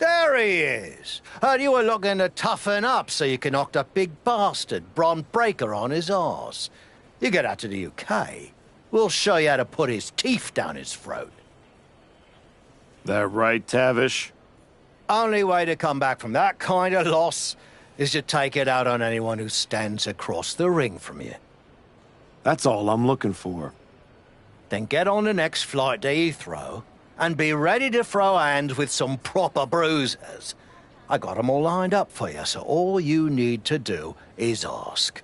There he is. Heard you were looking to toughen up so you can knock that big bastard, Bron Breakker, on his arse. You get out to the UK, we'll show you how to put his teeth down his throat. That right, Tavish? Only way to come back from that kind of loss is to take it out on anyone who stands across the ring from you. That's all I'm looking for. Then get on the next flight to Heathrow and be ready to throw hands with some proper bruisers. I got 'em all lined up for you, so all you need to do is ask.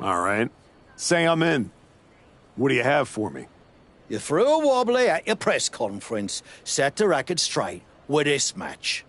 All right. Say I'm in. What do you have for me? You threw a wobbly at your press conference, set the record straight with this match.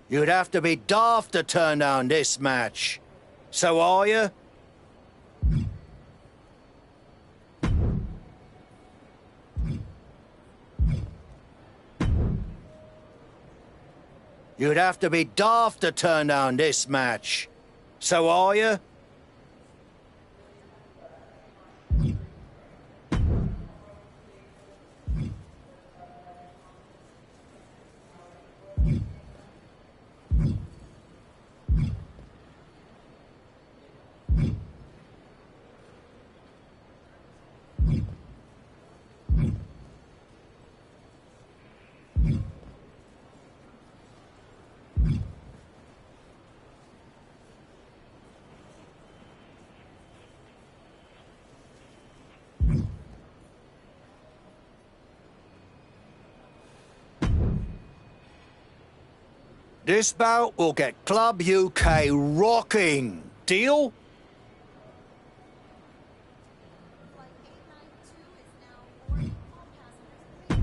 You'd have to be daft to turn down this match. So are you? You'd have to be daft to turn down this match. So are you? This bout will get Club UK rocking. Deal?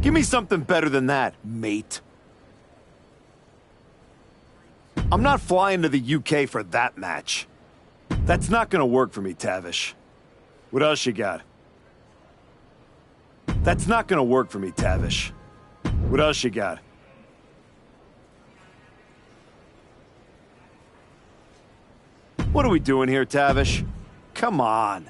Give me something better than that, mate. I'm not flying to the UK for that match. That's not gonna work for me, Tavish. What else you got? That's not gonna work for me, Tavish. What else you got? What are we doing here, Tavish? Come on.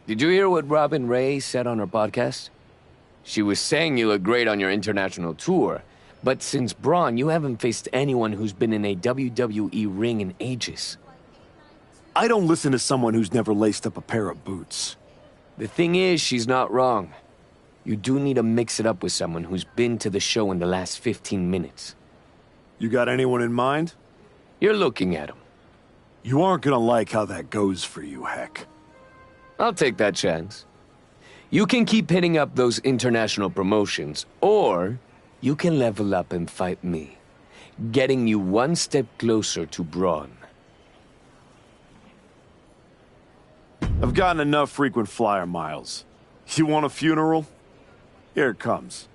Did you hear what Robin Ray said on her podcast? She was saying you look great on your international tour, but since Braun, you haven't faced anyone who's been in a WWE ring in ages. I don't listen to someone who's never laced up a pair of boots. The thing is, she's not wrong. You do need to mix it up with someone who's been to the show in the last 15 minutes. You got anyone in mind? You're looking at him. You aren't gonna like how that goes for you, Heck. I'll take that chance. You can keep hitting up those international promotions, or you can level up and fight me, getting you one step closer to Braun. I've gotten enough frequent flyer miles. You want a funeral? Here it comes.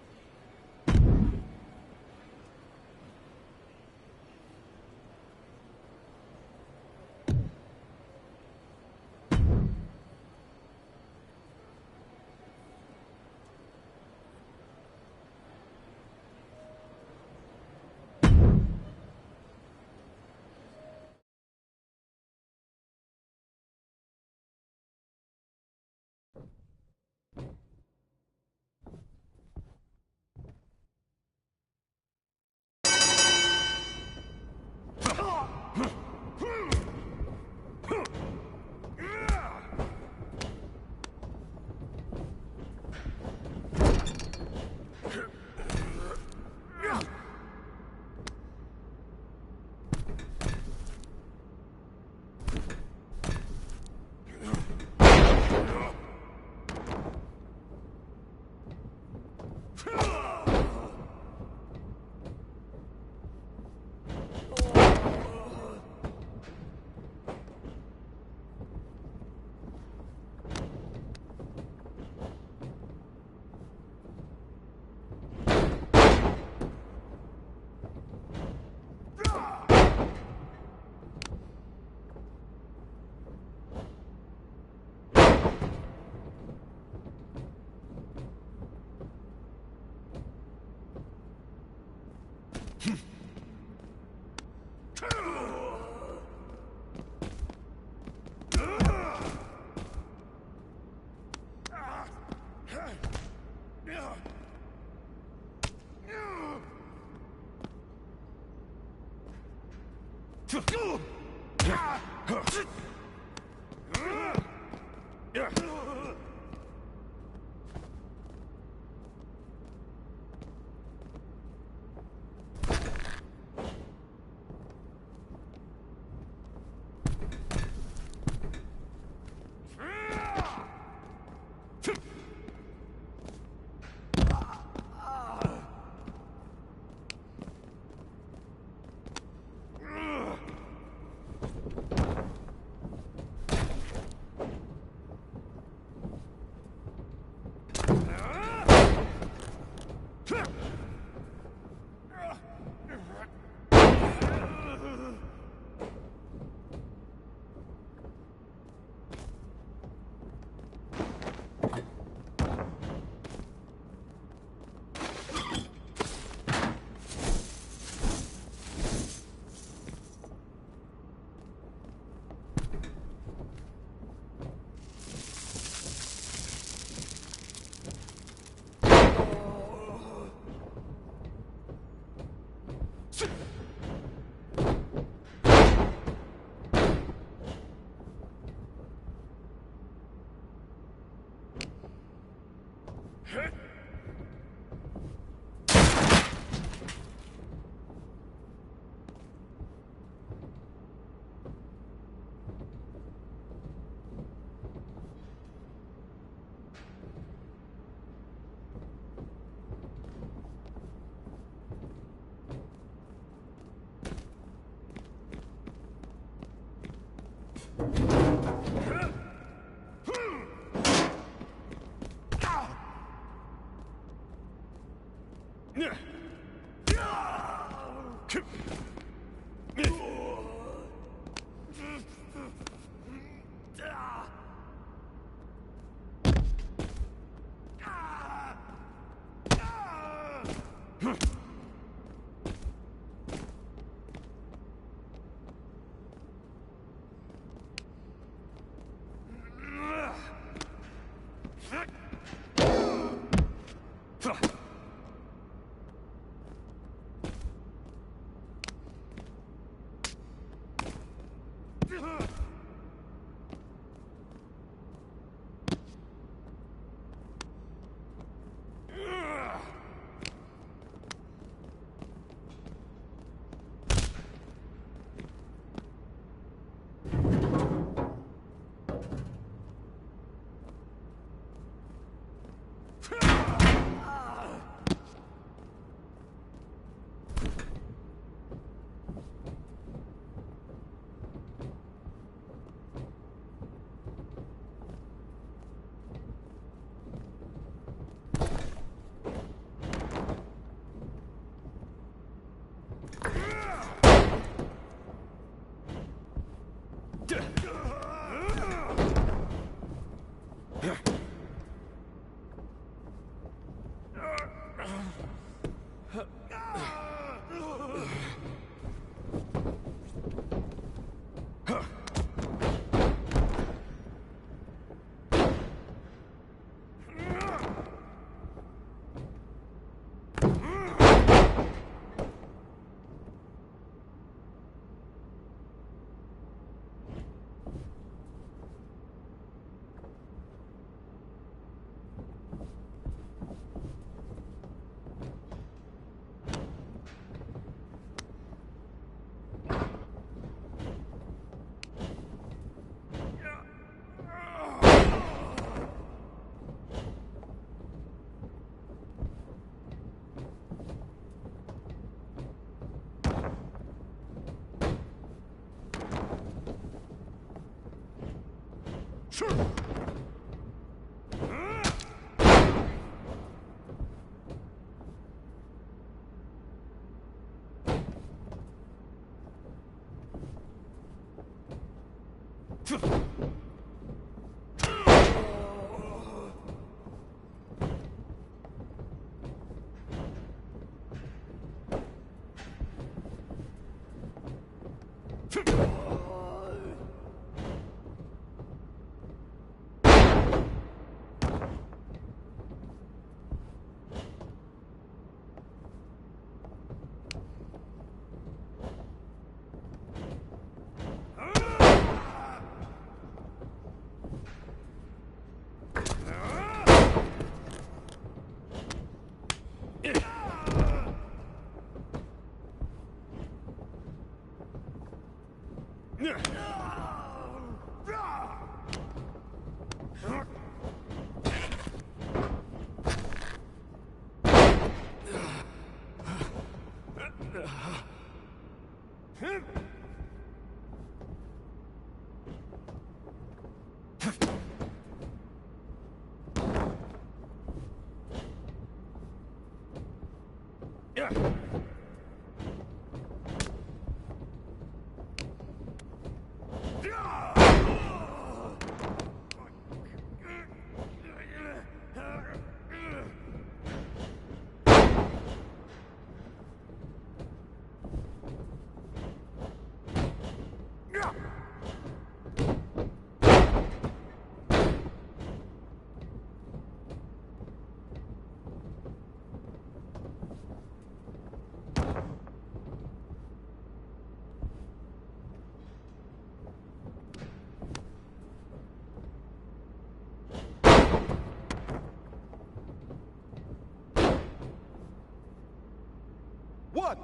1,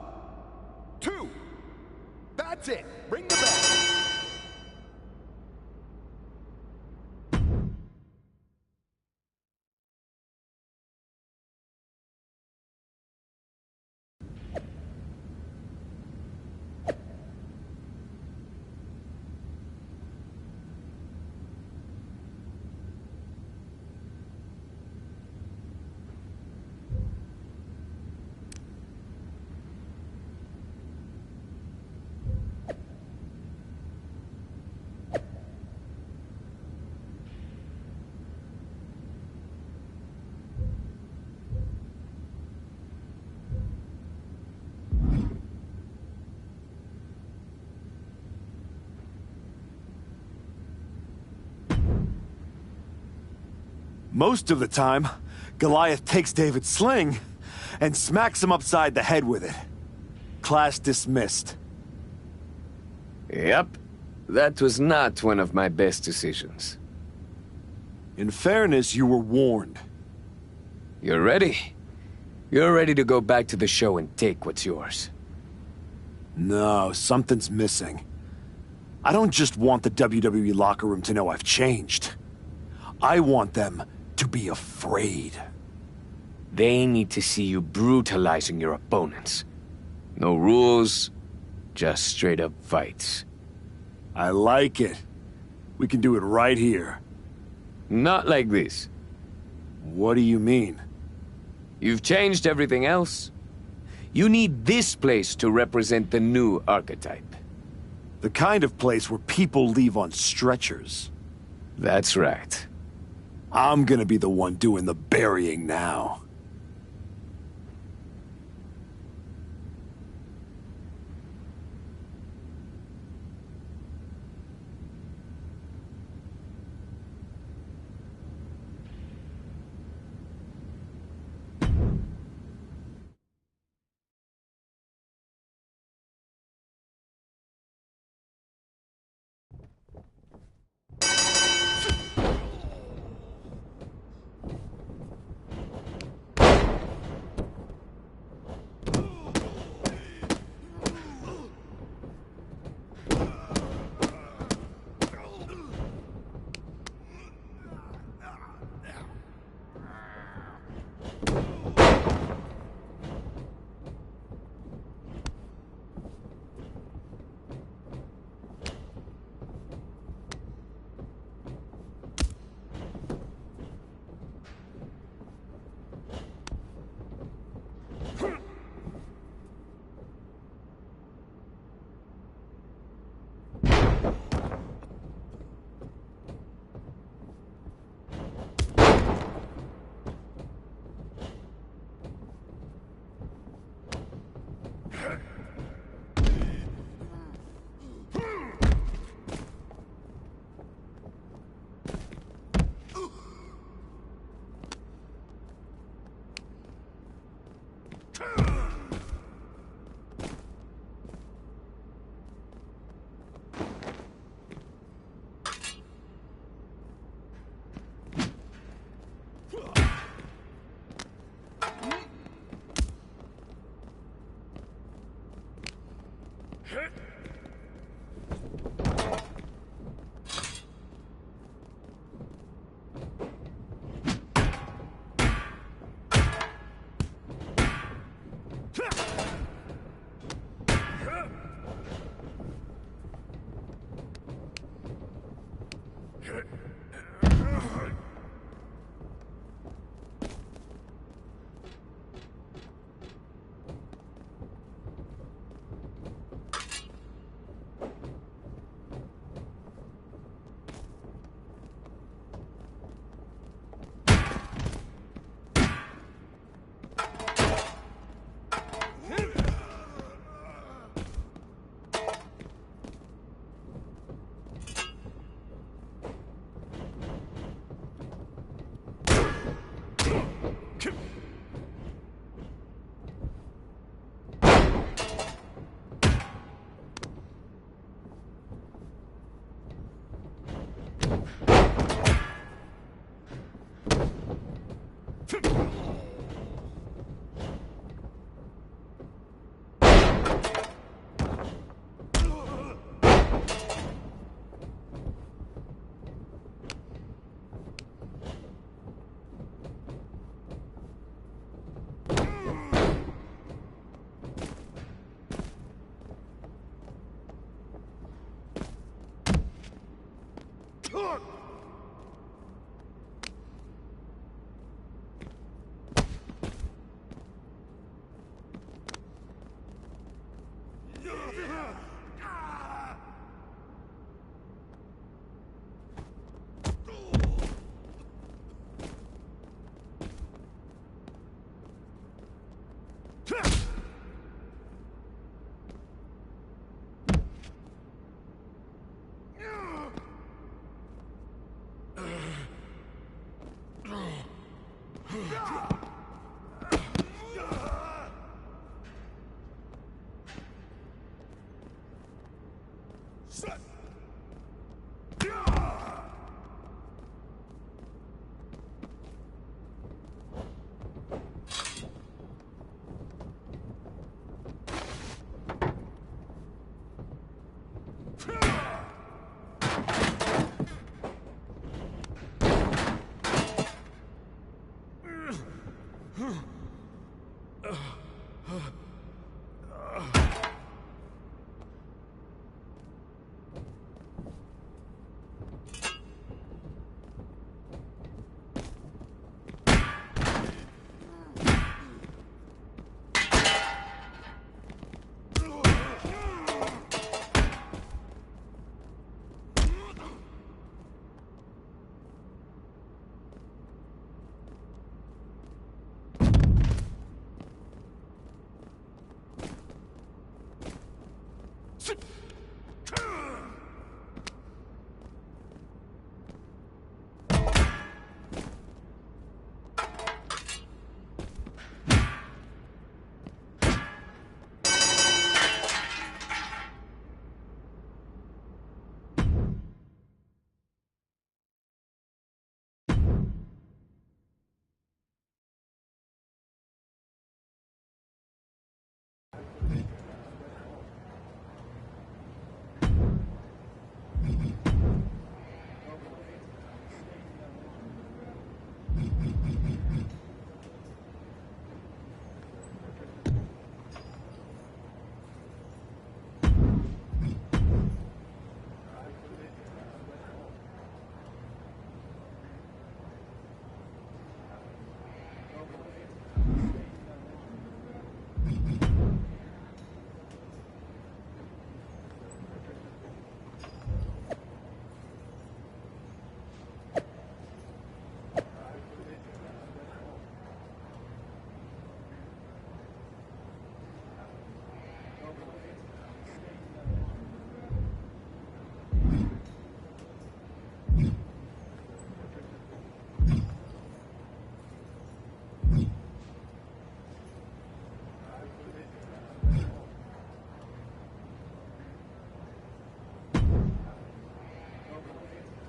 2. That's it. Ring the bell. Most of the time, Goliath takes David's sling and smacks him upside the head with it. Class dismissed. Yep. That was not one of my best decisions. In fairness, you were warned. You're ready? You're ready to go back to the show and take what's yours. No, something's missing. I don't just want the WWE locker room to know I've changed. I want them to be afraid. They need to see you brutalizing your opponents. No rules, just straight-up fights. I like it. We can do it right here. Not like this. What do you mean? You've changed everything else. You need this place to represent the new archetype. The kind of place where people leave on stretchers. That's right. I'm gonna be the one doing the burying now.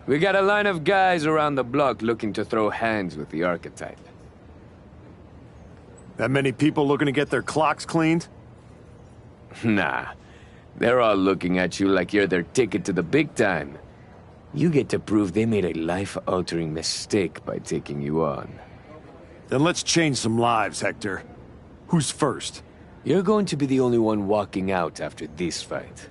We got a line of guys around the block looking to throw hands with the archetype. That many people looking to get their clocks cleaned? Nah. They're all looking at you like you're their ticket to the big time. You get to prove they made a life-altering mistake by taking you on. Then let's change some lives, Hector. Who's first? You're going to be the only one walking out after this fight.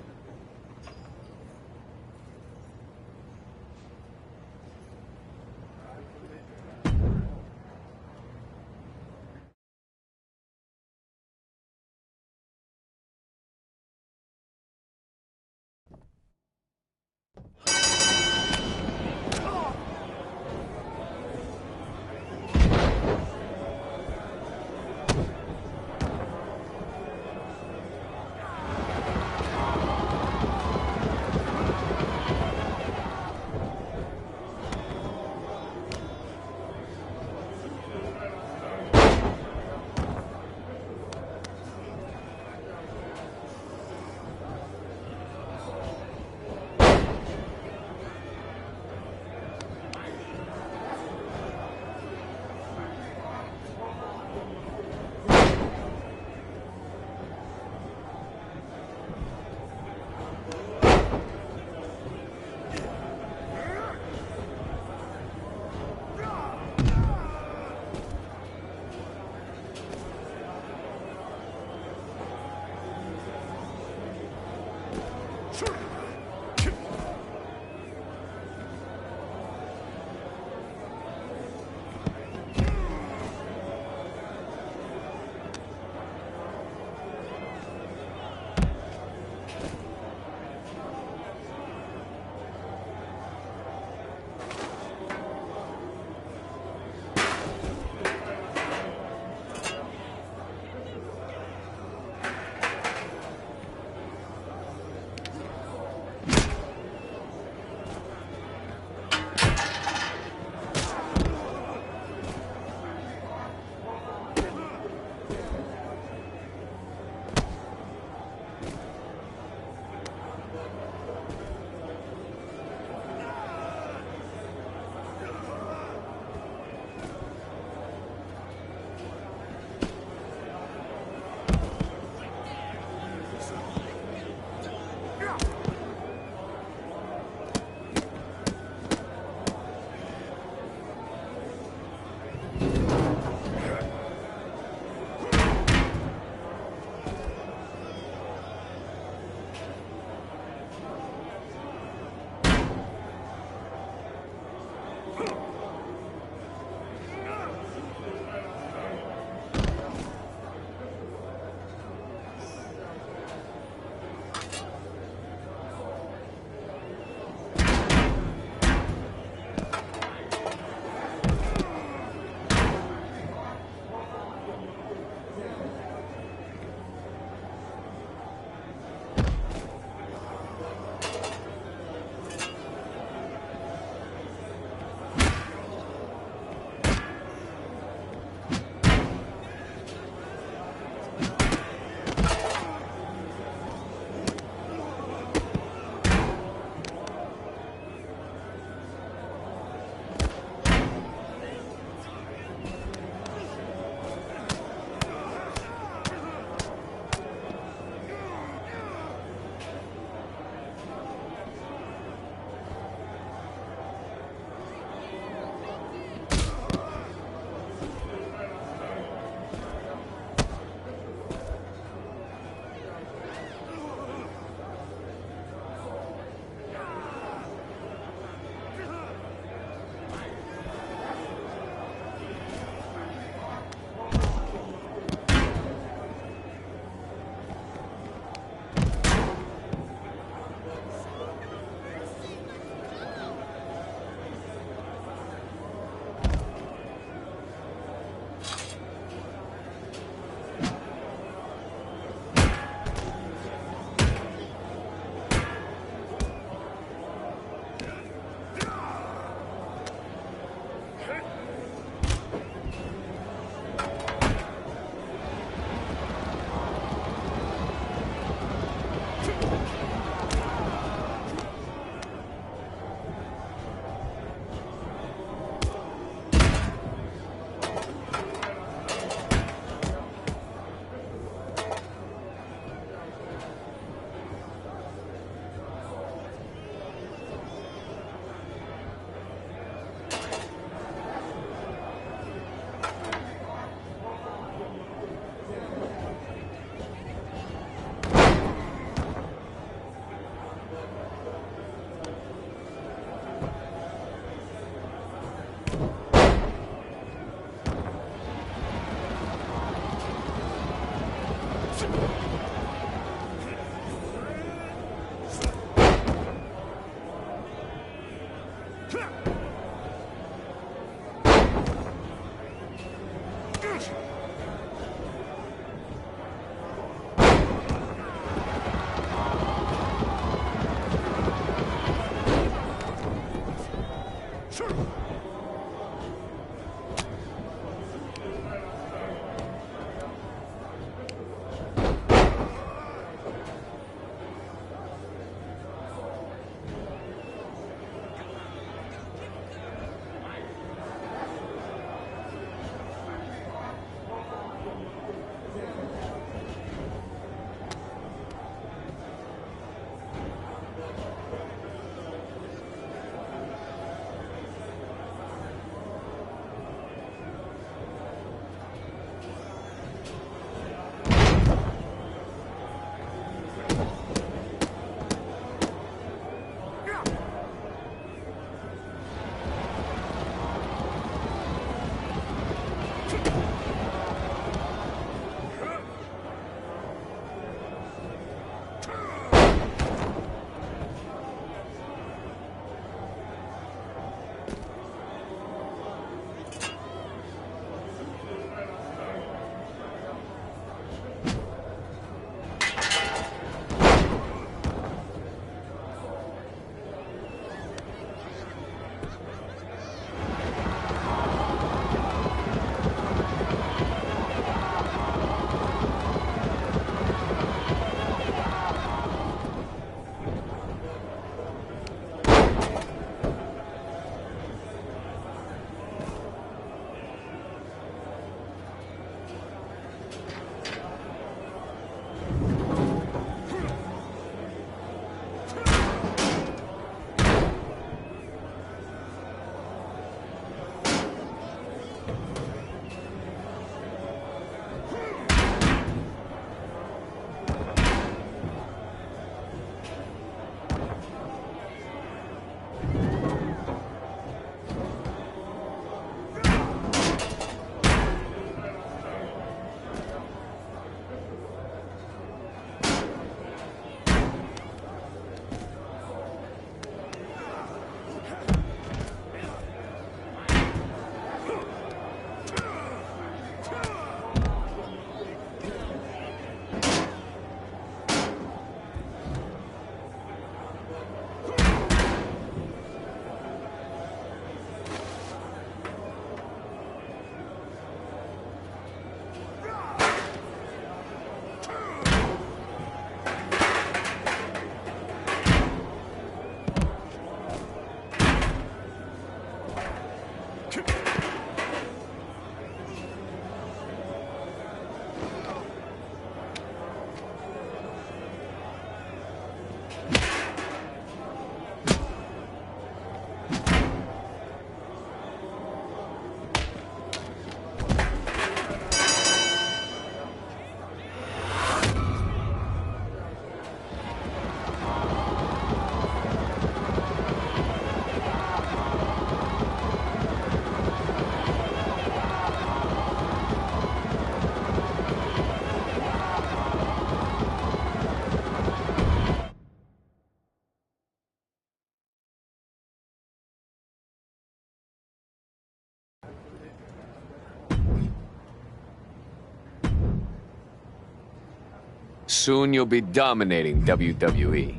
Soon you'll be dominating WWE.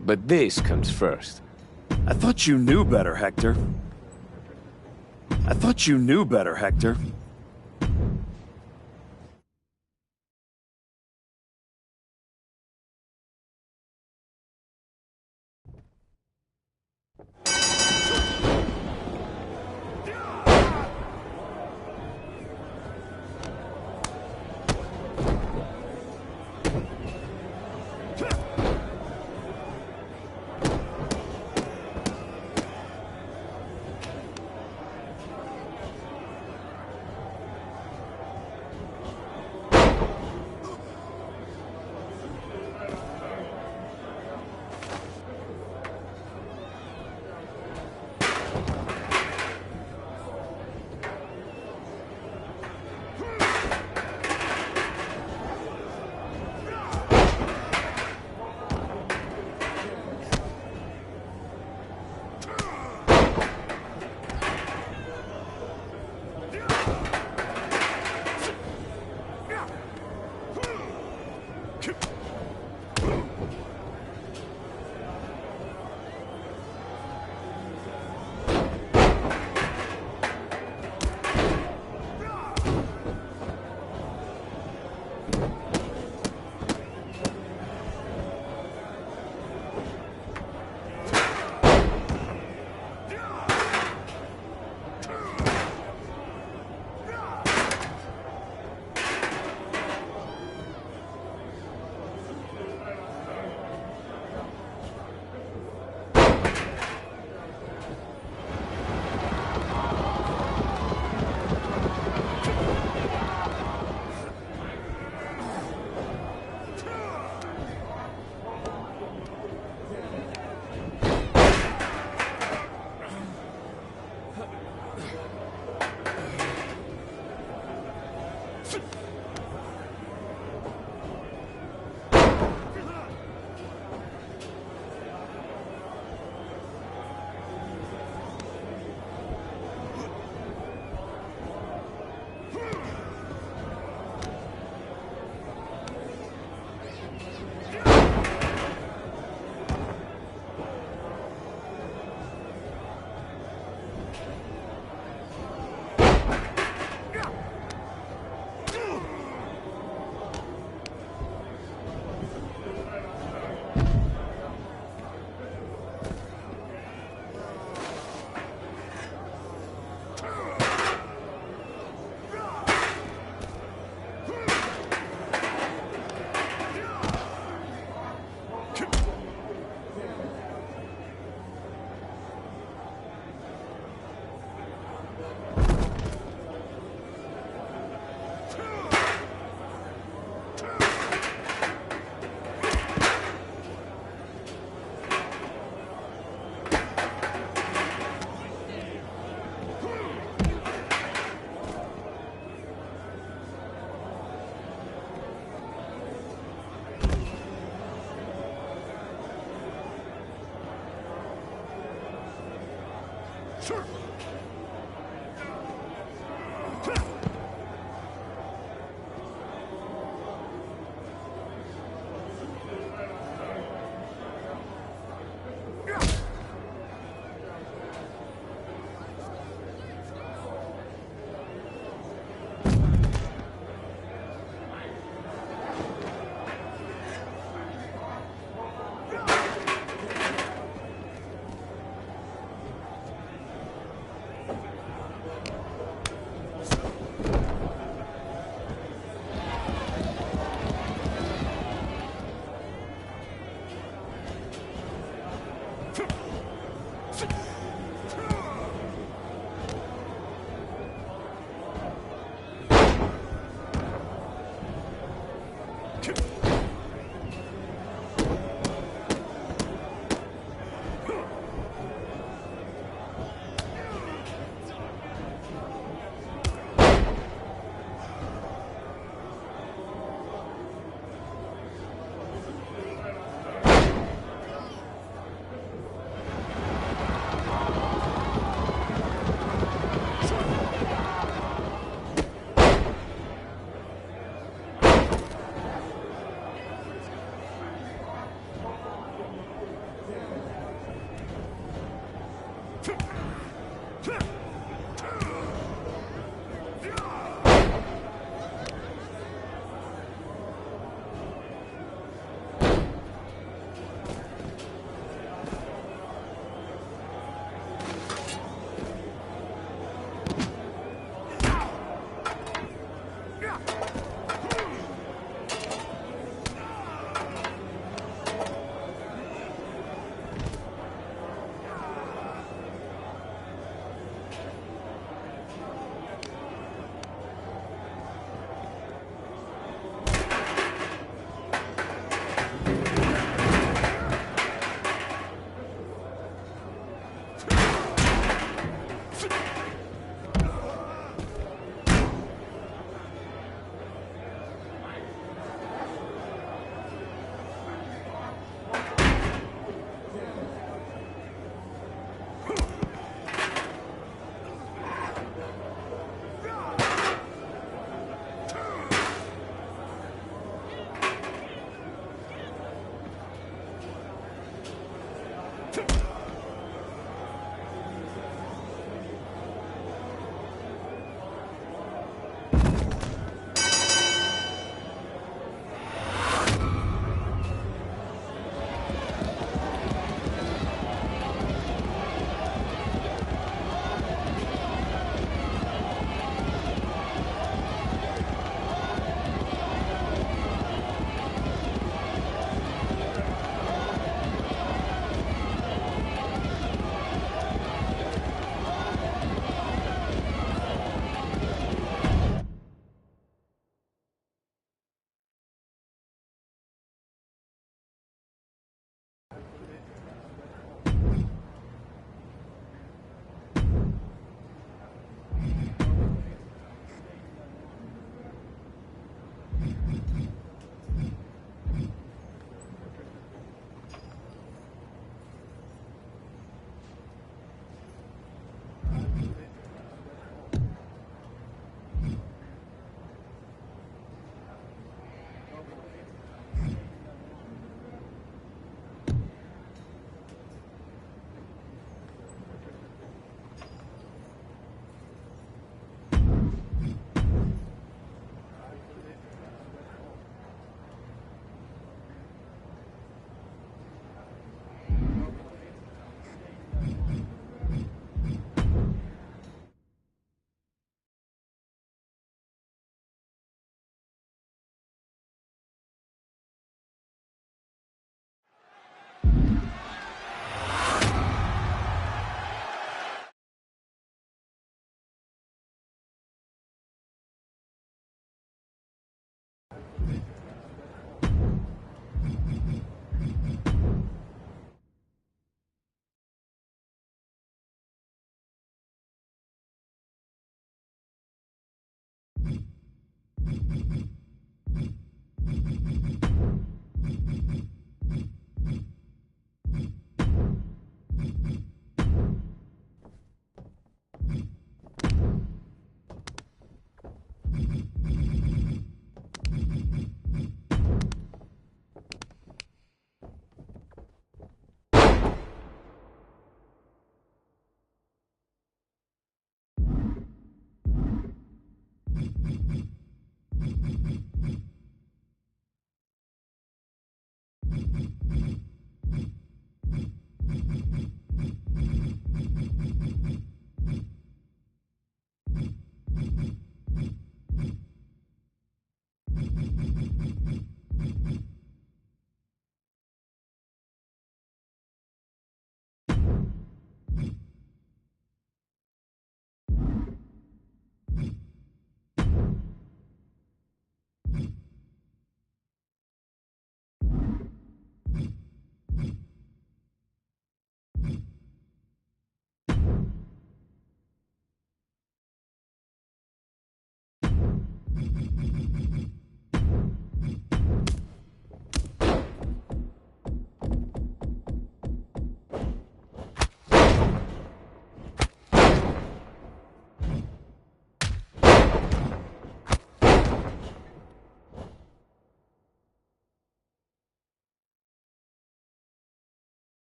But this comes first. I thought you knew better, Hector. I thought you knew better, Hector.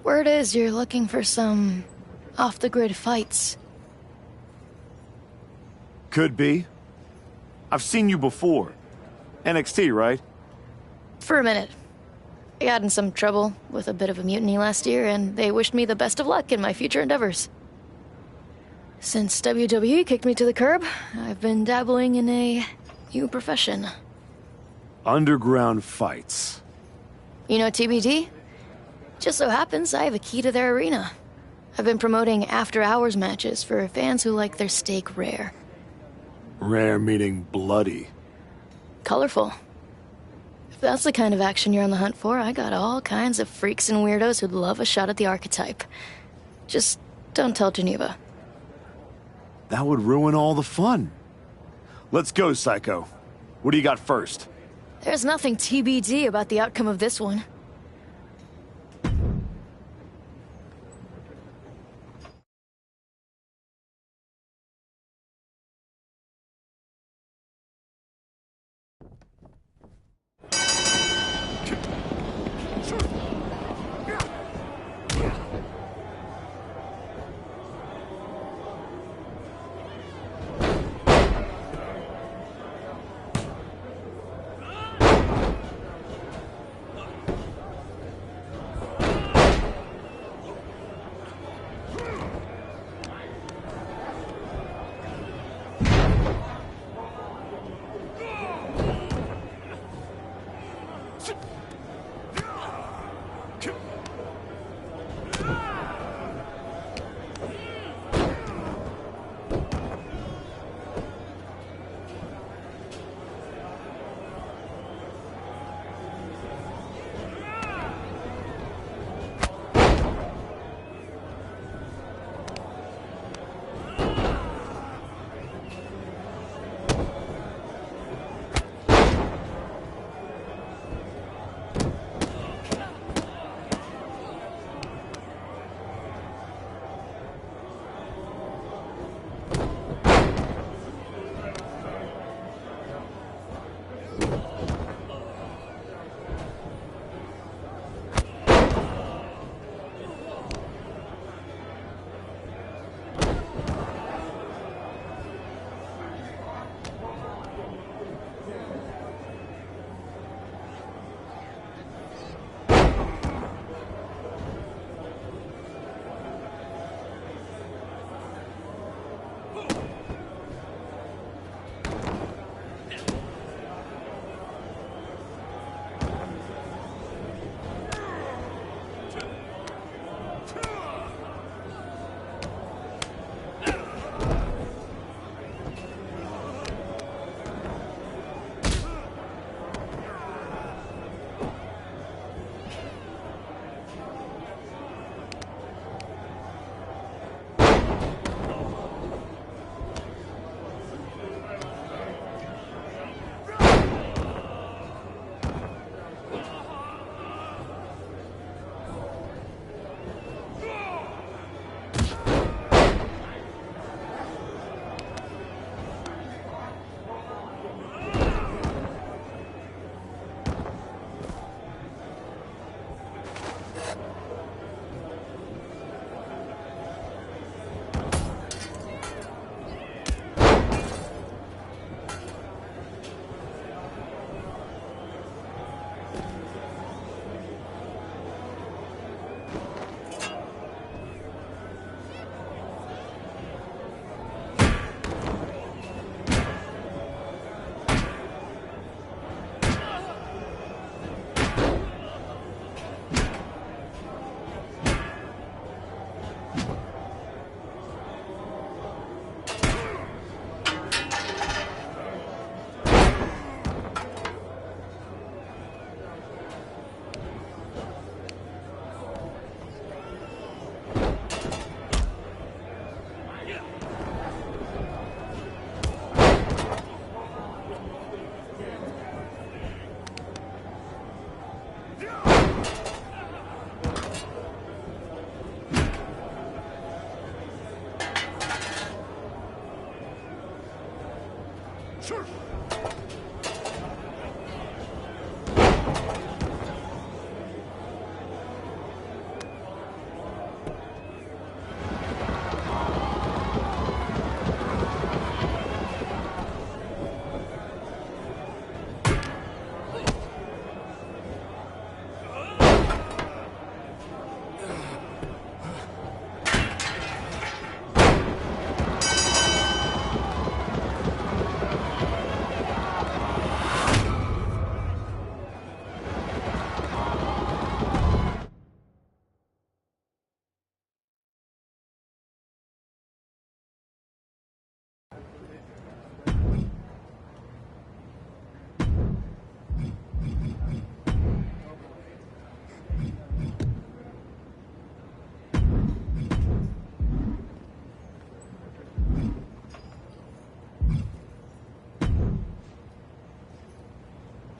Word is you're looking for some off-the-grid fights. Could be. I've seen you before. NXT, right? For a minute. I got in some trouble with a bit of a mutiny last year, and they wished me the best of luck in my future endeavors. Since WWE kicked me to the curb, I've been dabbling in a new profession. Underground fights. You know TBD? Just so happens I have a key to their arena. I've been promoting after-hours matches for fans who like their steak rare. Rare meaning bloody. Colorful. If that's the kind of action you're on the hunt for, I got all kinds of freaks and weirdos who'd love a shot at the archetype. Just don't tell Geneva. That would ruin all the fun. Let's go, Psycho. What do you got first? There's nothing TBD about the outcome of this one.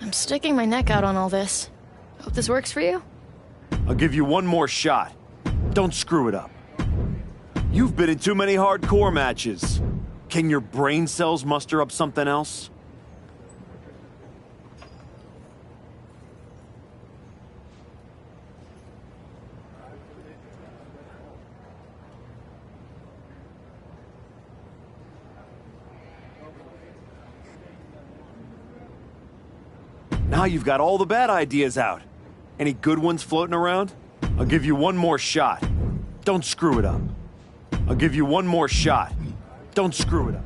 I'm sticking my neck out on all this. Hope this works for you? I'll give you one more shot. Don't screw it up. You've been in too many hardcore matches. Can your brain cells muster up something else? Now you've got all the bad ideas out. Any good ones floating around? I'll give you one more shot. Don't screw it up. I'll give you one more shot. Don't screw it up.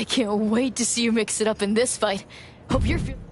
I can't wait to see you mix it up in this fight. Hope you're feeling...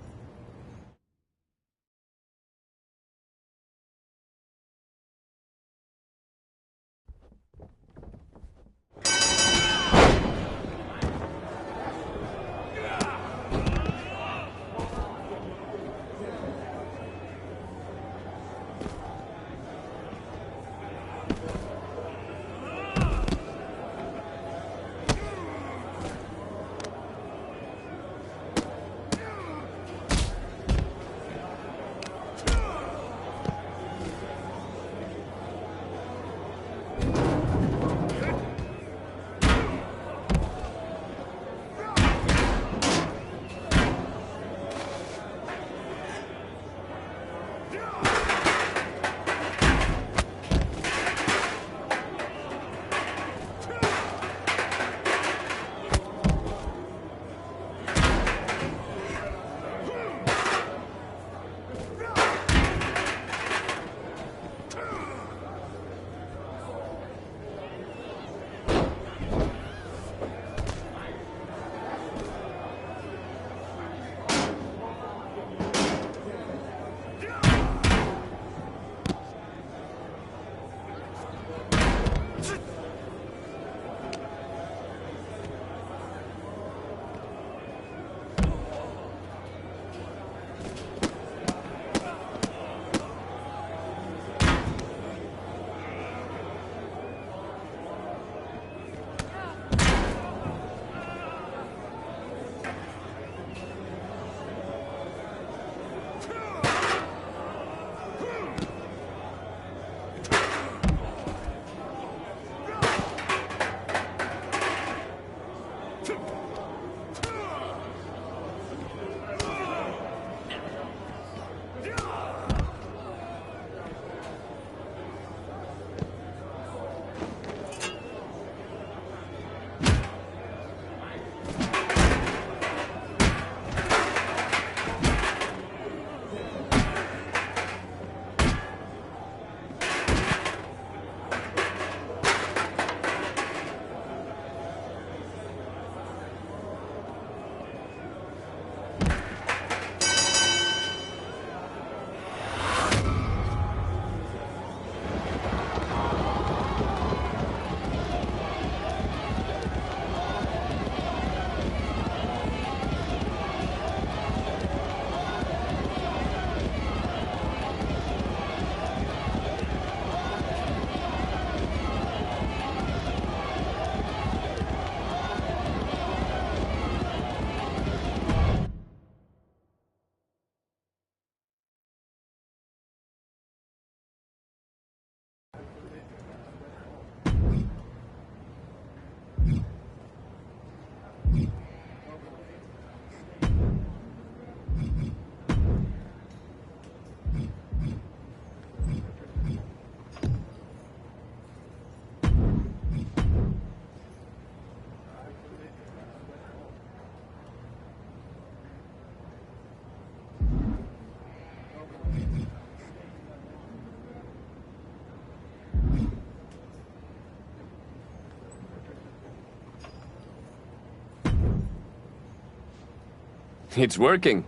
It's working.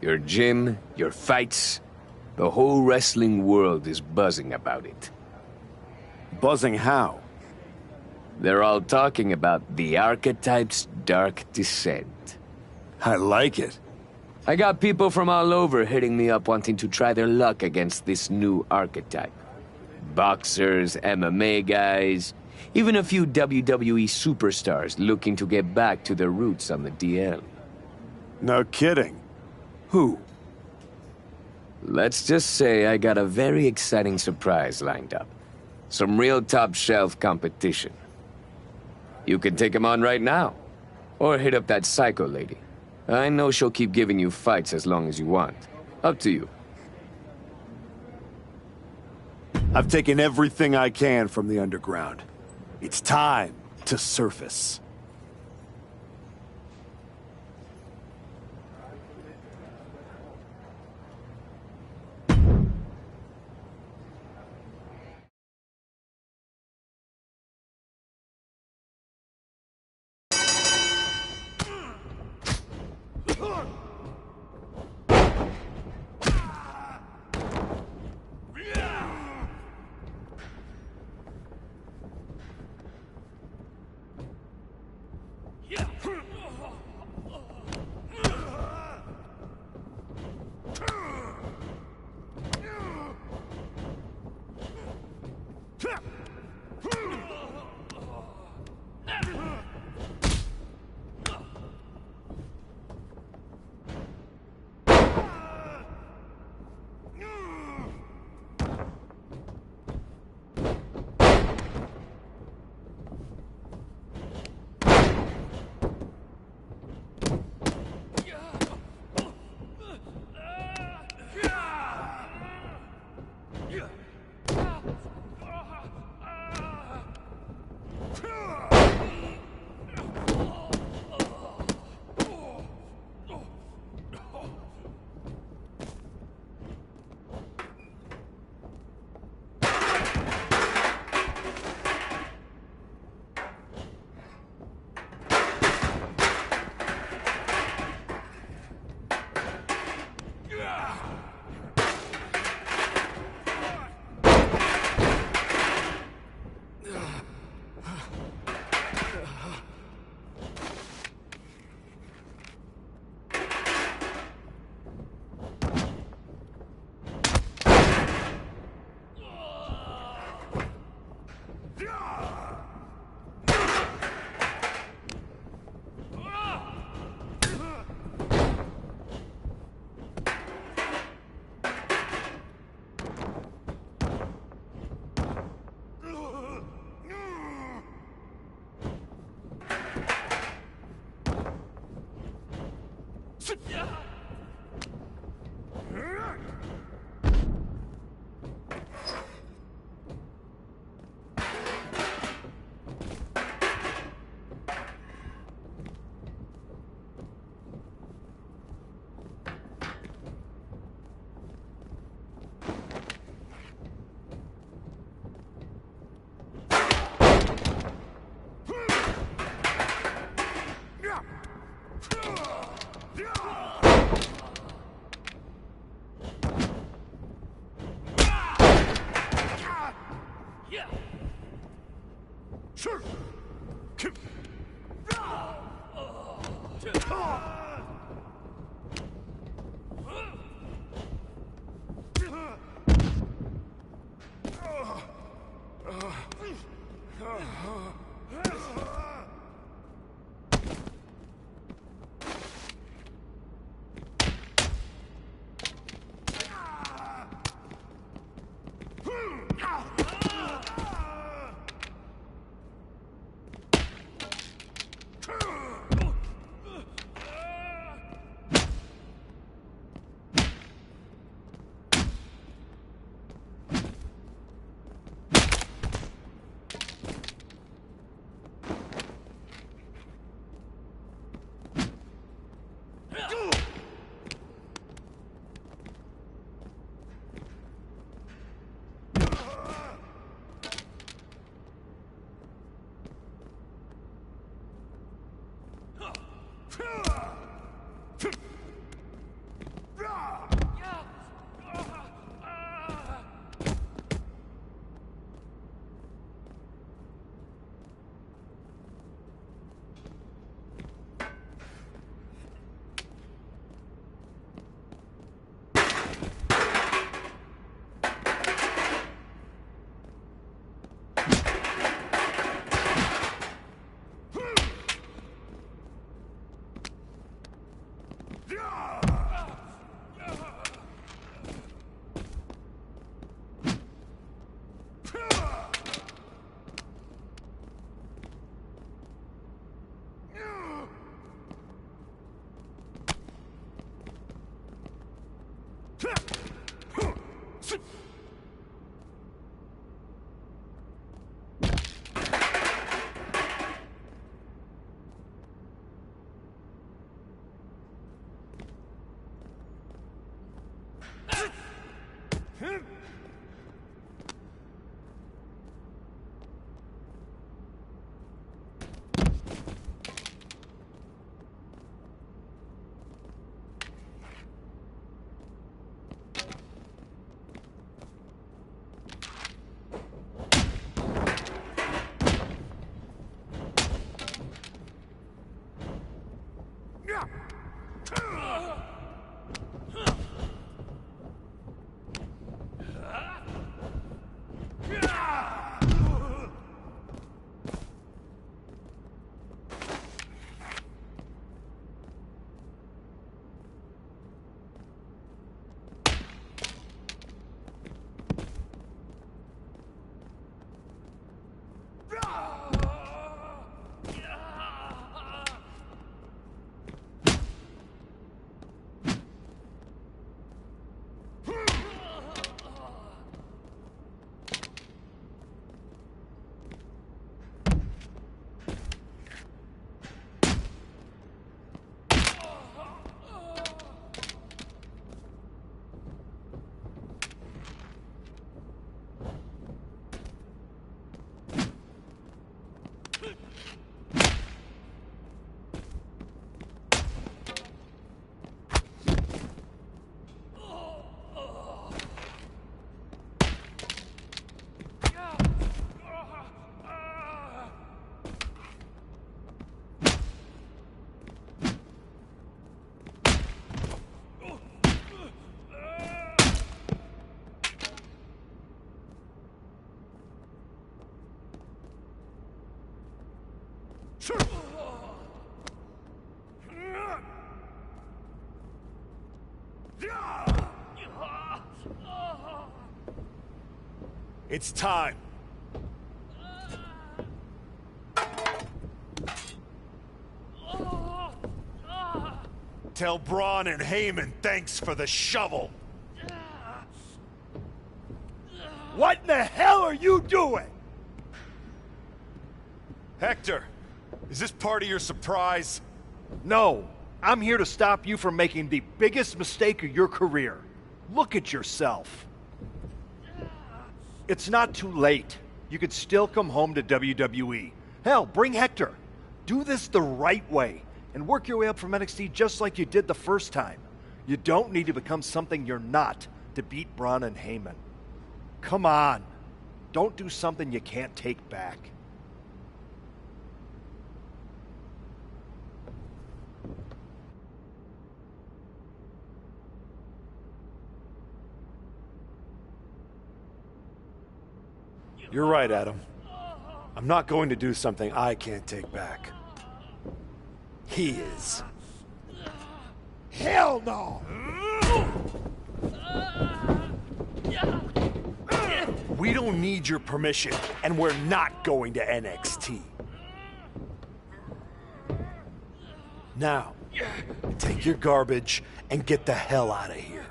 Your gym, your fights, the whole wrestling world is buzzing about it. Buzzing how? They're all talking about the Archetype's dark descent. I like it. I got people from all over hitting me up wanting to try their luck against this new archetype. Boxers, MMA guys, even a few WWE superstars looking to get back to their roots on the DL. No kidding. Who? Let's just say I got a very exciting surprise lined up. Some real top-shelf competition. You can take him on right now. Or hit up that psycho lady. I know she'll keep giving you fights as long as you want. Up to you. I've taken everything I can from the underground. It's time to surface. It's time. Tell Braun and Heyman thanks for the shovel. What in the hell are you doing? Hector, is this part of your surprise? No, I'm here to stop you from making the biggest mistake of your career. Look at yourself. It's not too late. You could still come home to WWE. Hell, bring Hector. Do this the right way and work your way up from NXT just like you did the first time. You don't need to become something you're not to beat Braun and Heyman. Come on. Don't do something you can't take back. You're right, Adam. I'm not going to do something I can't take back. He is. Hell no! We don't need your permission, and we're not going to NXT. Now, take your garbage and get the hell out of here.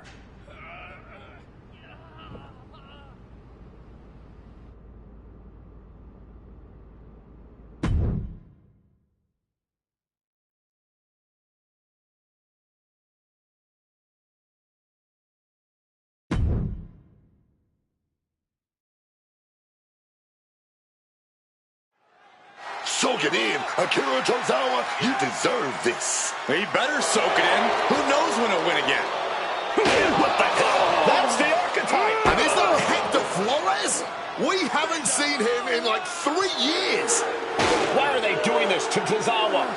Soak it in. Akira Tozawa, you deserve this. He better soak it in. Who knows when he'll win again? What the hell? That's the archetype. And is that Hector Flores? We haven't seen him in like 3 years. Why are they doing this to Tozawa?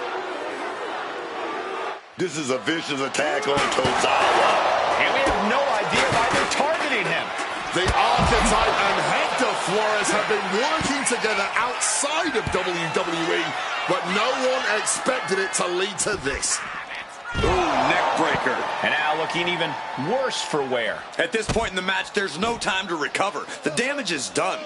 This is a vicious attack on Tozawa. And we have no idea why they're targeting him. The Archetype and Hector Flores have been working together outside of WWE, but no one expected it to lead to this. Ooh, neck breaker. And now looking even worse for wear. At this point in the match, there's no time to recover. The damage is done.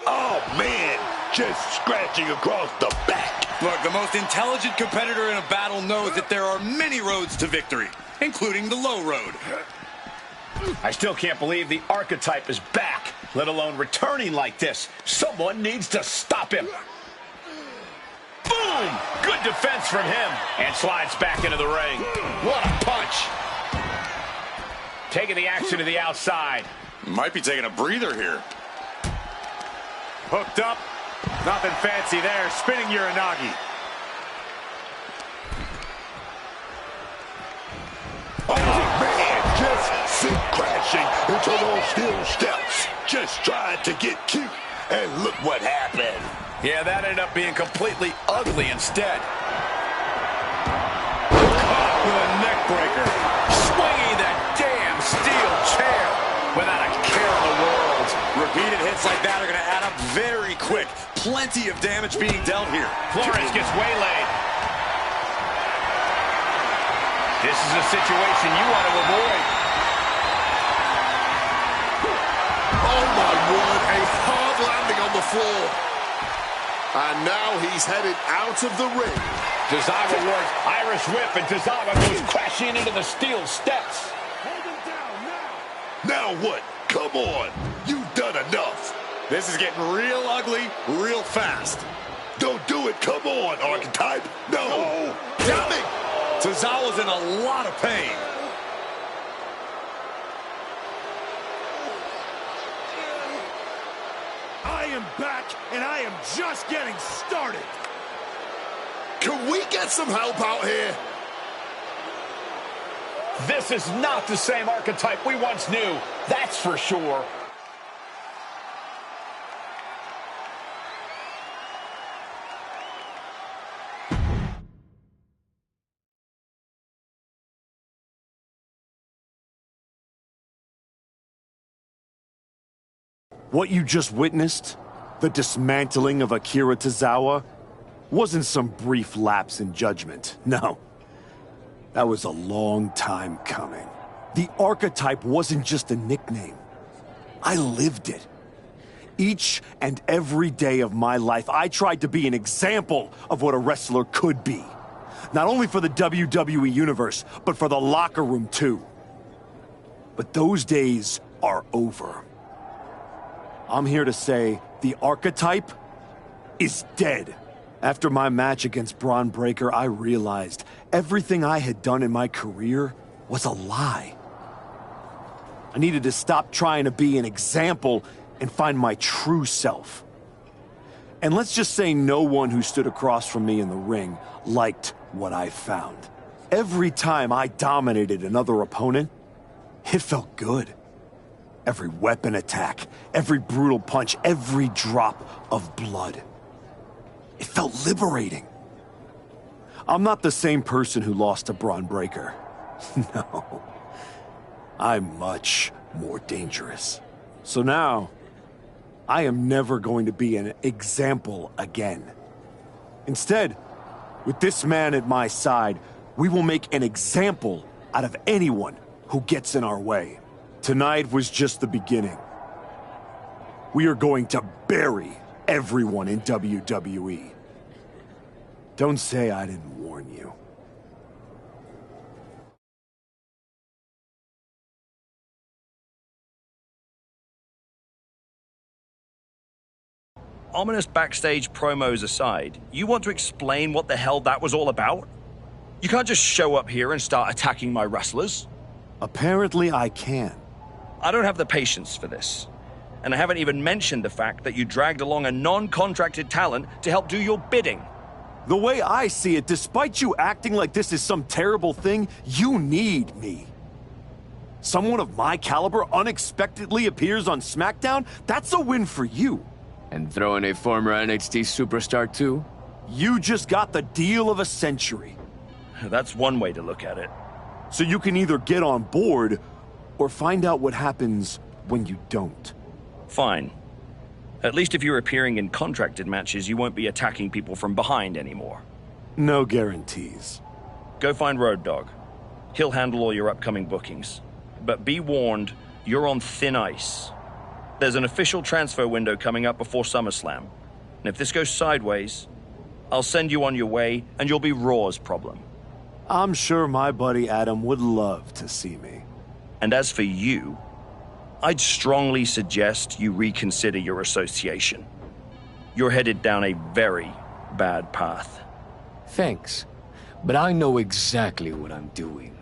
Oh, man, just scratching across the back. Look, the most intelligent competitor in a battle knows that there are many roads to victory, including the low road. I still can't believe the Archetype is back, let alone returning like this. Someone needs to stop him. Boom! Good defense from him. And slides back into the ring. What a punch. Taking the action to the outside. Might be taking a breather here. Hooked up. Nothing fancy there. Spinning Uranagi. Oh, man, just sit crashing into those steel steps. Just tried to get cute, and look what happened. Yeah, that ended up being completely ugly instead. Caught with a neck breaker. Swinging that damn steel chair without a care in the world. Repeated hits like that are going to add up very quick. Plenty of damage being dealt here. Flores gets waylaid. This is a situation you want to avoid. Oh, my word, a hard landing on the floor. And now he's headed out of the ring. Tozawa wards Irish whip, and Tozawa goes crashing into the steel steps. Now what? Come on. You've done enough. This is getting real ugly, real fast. Don't do it. Come on, Archetype. No. Damn it. Tozawa's in a lot of pain. I am back, and I am just getting started. Can we get some help out here? This is not the same Archetype we once knew. That's for sure. What you just witnessed, the dismantling of Akira Tozawa, wasn't some brief lapse in judgment. No. That was a long time coming. The Archetype wasn't just a nickname. I lived it. Each and every day of my life, I tried to be an example of what a wrestler could be. Not only for the WWE Universe, but for the locker room too. But those days are over. I'm here to say the Archetype is dead. After my match against Braun Breaker, I realized everything I had done in my career was a lie. I needed to stop trying to be an example and find my true self. And let's just say no one who stood across from me in the ring liked what I found. Every time I dominated another opponent, it felt good. Every weapon attack, every brutal punch, every drop of blood. It felt liberating. I'm not the same person who lost to Braun Breaker. No. I'm much more dangerous. So now, I am never going to be an example again. Instead, with this man at my side, we will make an example out of anyone who gets in our way. Tonight was just the beginning. We are going to bury everyone in WWE. Don't say I didn't warn you. Ominous backstage promos aside, you want to explain what the hell that was all about? You can't just show up here and start attacking my wrestlers. Apparently I can. I don't have the patience for this. And I haven't even mentioned the fact that you dragged along a non-contracted talent to help do your bidding. The way I see it, despite you acting like this is some terrible thing, you need me. Someone of my caliber unexpectedly appears on SmackDown? That's a win for you. And throw in a former NXT superstar too? You just got the deal of a century. That's one way to look at it. So you can either get on board, or find out what happens when you don't. Fine. At least if you're appearing in contracted matches, you won't be attacking people from behind anymore. No guarantees. Go find Road Dogg. He'll handle all your upcoming bookings. But be warned, you're on thin ice. There's an official transfer window coming up before SummerSlam. And if this goes sideways, I'll send you on your way, and you'll be Raw's problem. I'm sure my buddy Adam would love to see me. And as for you, I'd strongly suggest you reconsider your association. You're headed down a very bad path. Thanks. But I know exactly what I'm doing.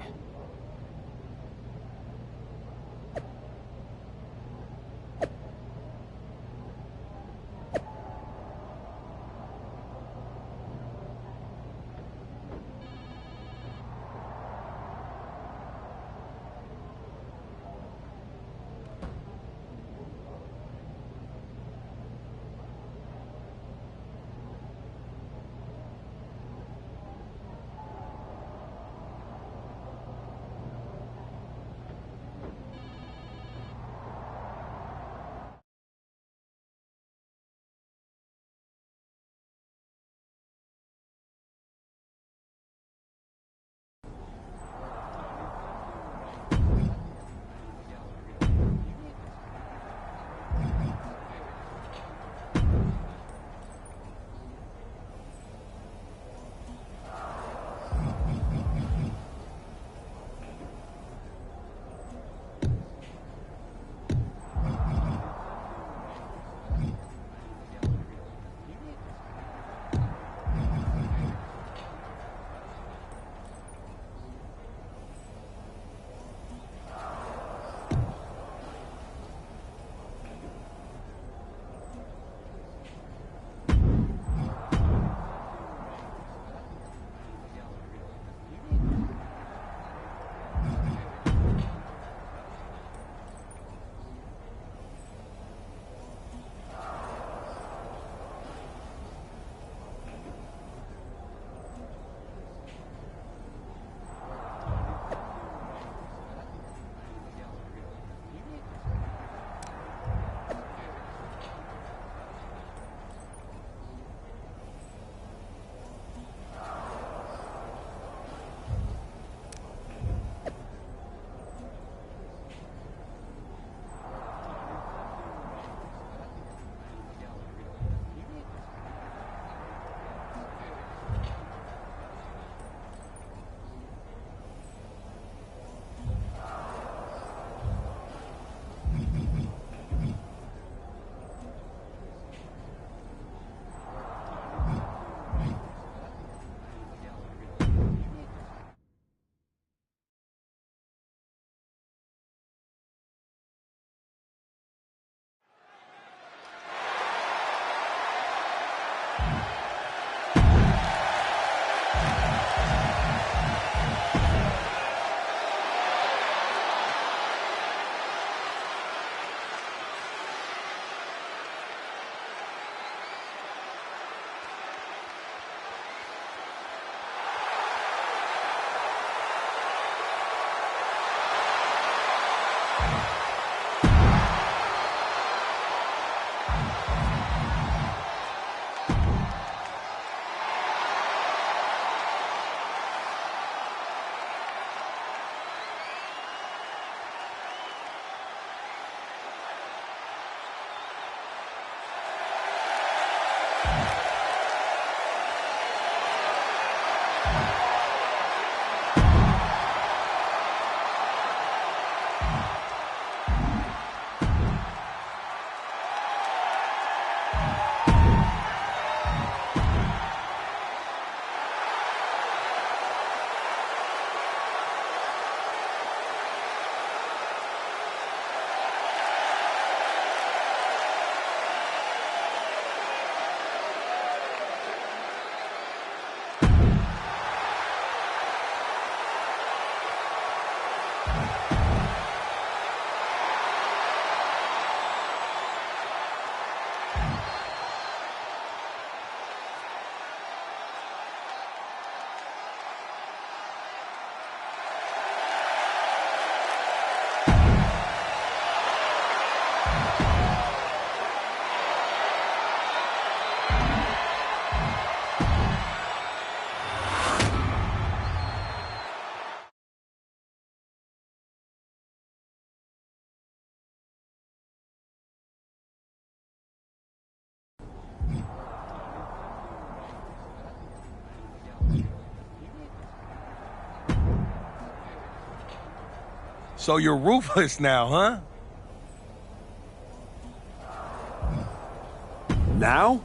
So you're ruthless now, huh? Now?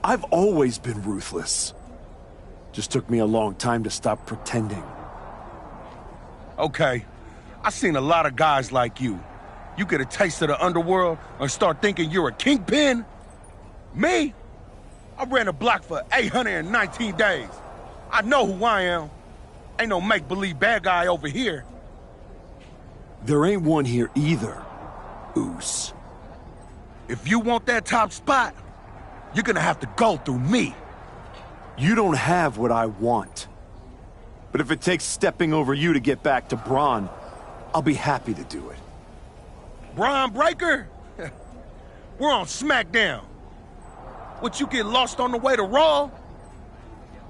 I've always been ruthless. Just took me a long time to stop pretending. Okay, I've seen a lot of guys like you. You get a taste of the underworld and start thinking you're a kingpin? Me? I ran a block for 819 days. I know who I am. Ain't no make-believe bad guy over here. There ain't one here either, Oos. If you want that top spot, you're gonna have to go through me. You don't have what I want. But if it takes stepping over you to get back to Braun, I'll be happy to do it. Braun Breaker? We're on SmackDown. Would you get lost on the way to Raw?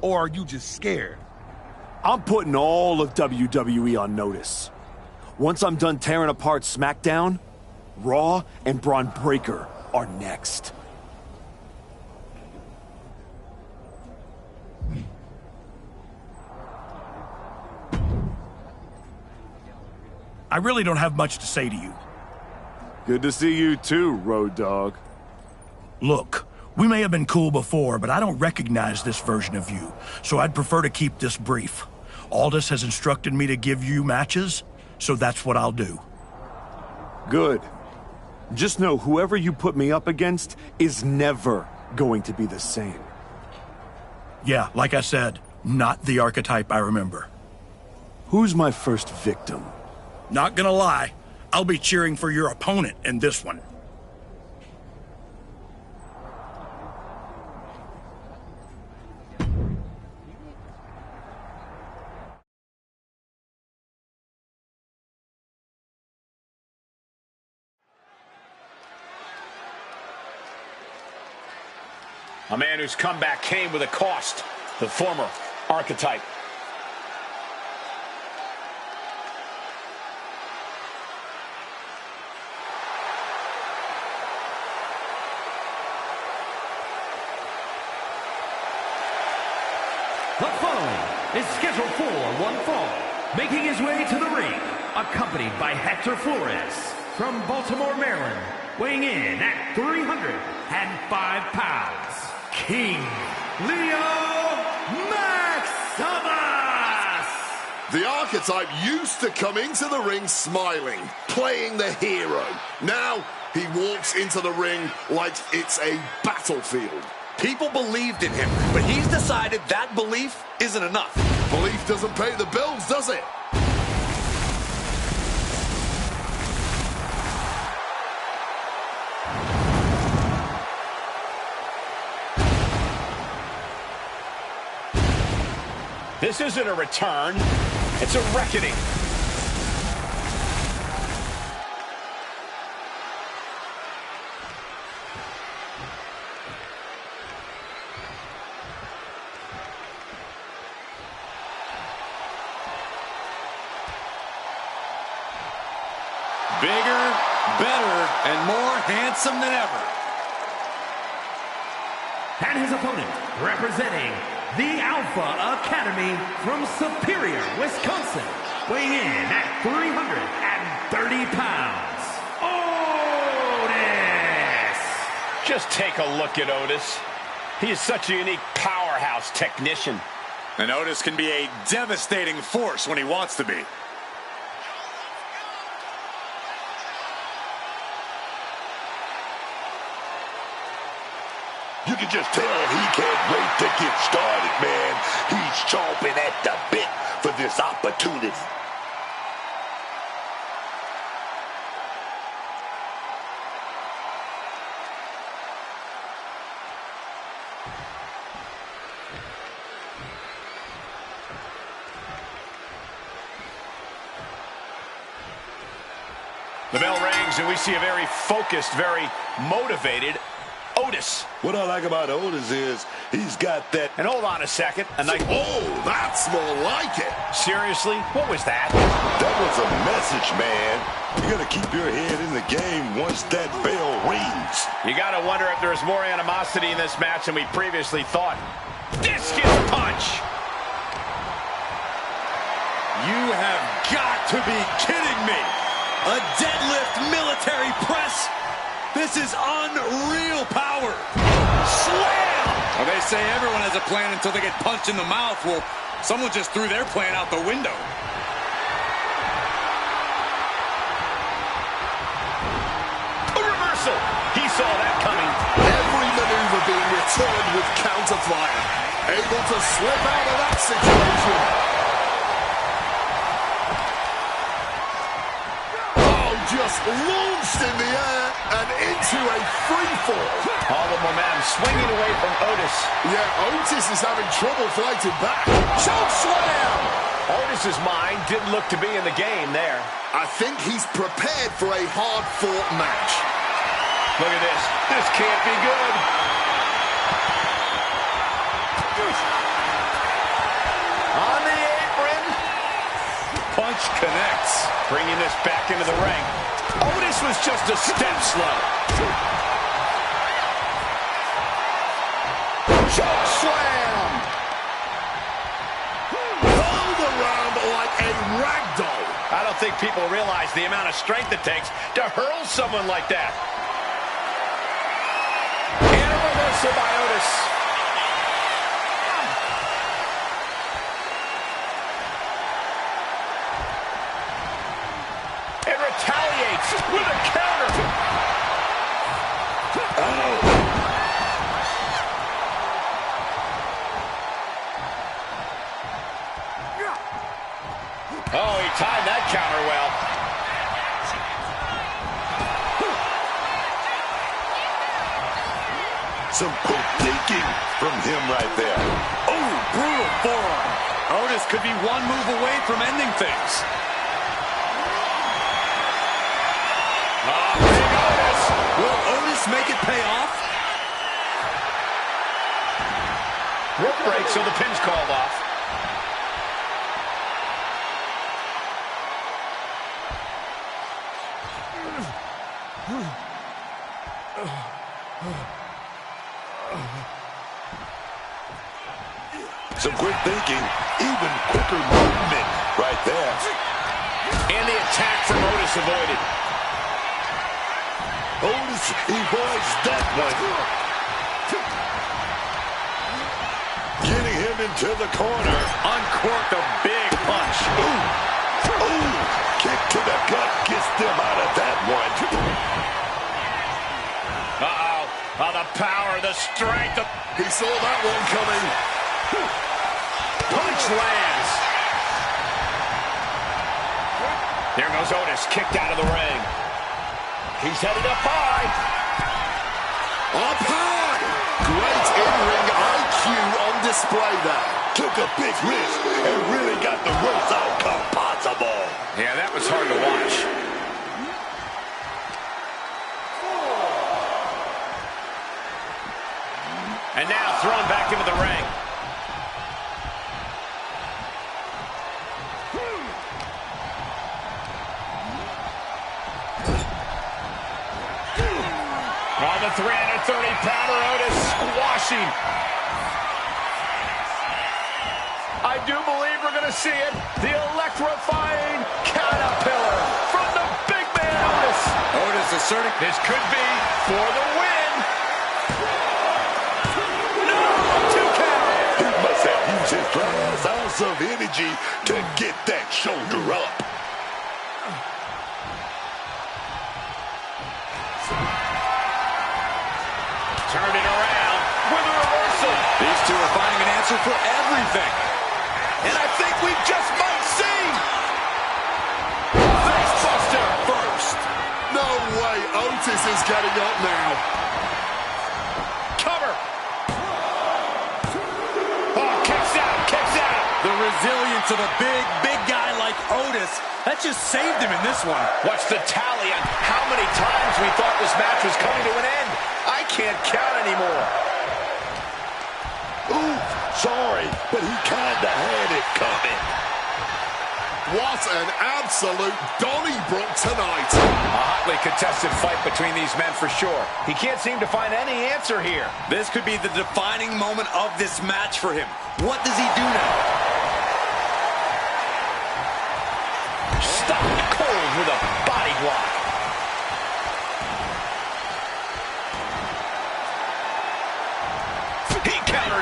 Or are you just scared? I'm putting all of WWE on notice. Once I'm done tearing apart SmackDown, Raw and Braun Breaker are next. I really don't have much to say to you. Good to see you too, Road Dogg. Look, we may have been cool before, but I don't recognize this version of you, so I'd prefer to keep this brief. Aldous has instructed me to give you matches, so that's what I'll do. Good. Just know whoever you put me up against is never going to be the same. Yeah, like I said, not the archetype I remember. Who's my first victim? Not gonna lie, I'll be cheering for your opponent in this one. A man whose comeback came with a cost. The former archetype. The following is scheduled for one fall. Making his way to the ring, accompanied by Hector Flores from Baltimore, Maryland, weighing in at 305 pounds, King Leo Maximus! The archetype used to come into the ring smiling, playing the hero. Now he walks into the ring like it's a battlefield. People believed in him, but he's decided that belief isn't enough. Belief doesn't pay the bills, does it? This isn't a return, it's a reckoning. Bigger, better, and more handsome than ever. And his opponent, representing the Alpha Academy from Superior, Wisconsin, weighing in at 330 pounds, Otis! Just take a look at Otis. He is such a unique powerhouse technician. And Otis can be a devastating force when he wants to be. You can just tell he can't wait to get started, man. He's chomping at the bit for this opportunity. The bell rings and we see a very focused, very motivated Otis. What I like about Otis is he's got that... And hold on a second. Oh, that's more like it. Seriously? What was that? That was a message, man. You gotta keep your head in the game once that bell rings. You gotta wonder if there's more animosity in this match than we previously thought. Discus punch! You have got to be kidding me. A deadlift military press? This is unreal power. Slam! Well, they say everyone has a plan until they get punched in the mouth. Well, someone just threw their plan out the window. A reversal. He saw that coming. Every maneuver being returned with counter fire. Able to slip out of that situation. Oh, just launched in the air and into a free fall. All the momentum swinging away from Otis. Yeah, Otis is having trouble fighting back. Choke slam! Otis's mind didn't look to be in the game there. I think he's prepared for a hard-fought match. Look at this. This can't be good. On the apron. Punch connects. Bringing this back into the ring. Otis was just a step slow. Choke slam! Rolled around like a rag doll. I don't think people realize the amount of strength it takes to hurl someone like that. And a reversal by Otis. It retaliates with a counter. Oh, he timed that counter well. Some quick thinking from him right there. Oh, brutal forearm. Otis could be one move away from ending things. Big Otis. Will Otis make it pay off? Rope break, so the pin's called off. Some quick thinking, even quicker movement right there. And the attack from Otis avoided. Otis avoids that one. Getting him into the corner. Uncorked a big punch. Ooh, ooh, kick to the gut gets them out of that one. Uh-oh. Oh, the power, the strength. He saw that one coming. Punch lands. There goes Otis, kicked out of the ring. He's headed up high. Up high. Great in-ring IQ on display there. Took a big risk and really got the worst outcome possible. Yeah, that was hard to watch. And now thrown back into the ring. On the 330-pounder, Otis squashing. I do believe we're going to see it. The electrifying caterpillar from the big man, Otis. Otis asserting This could be for the win. No, 2 count. He must have used his last ounce of energy to get that shoulder up. Turned it around with a reversal. these two are finding an answer for everything. And I think we just might see. Facebuster first. No way. Otis is getting up now. Cover. Oh, kicks out, kicks out. The resilience of a big guy like Otis, that just saved him in this one. What's the tally on how many times we thought this match was coming to an end? I can't count anymore. Ooh, sorry, but he kinda had it coming. What an absolute Donnybrook tonight. A hotly contested fight between these men for sure. He can't seem to find any answer here. This could be the defining moment of this match for him. What does he do now?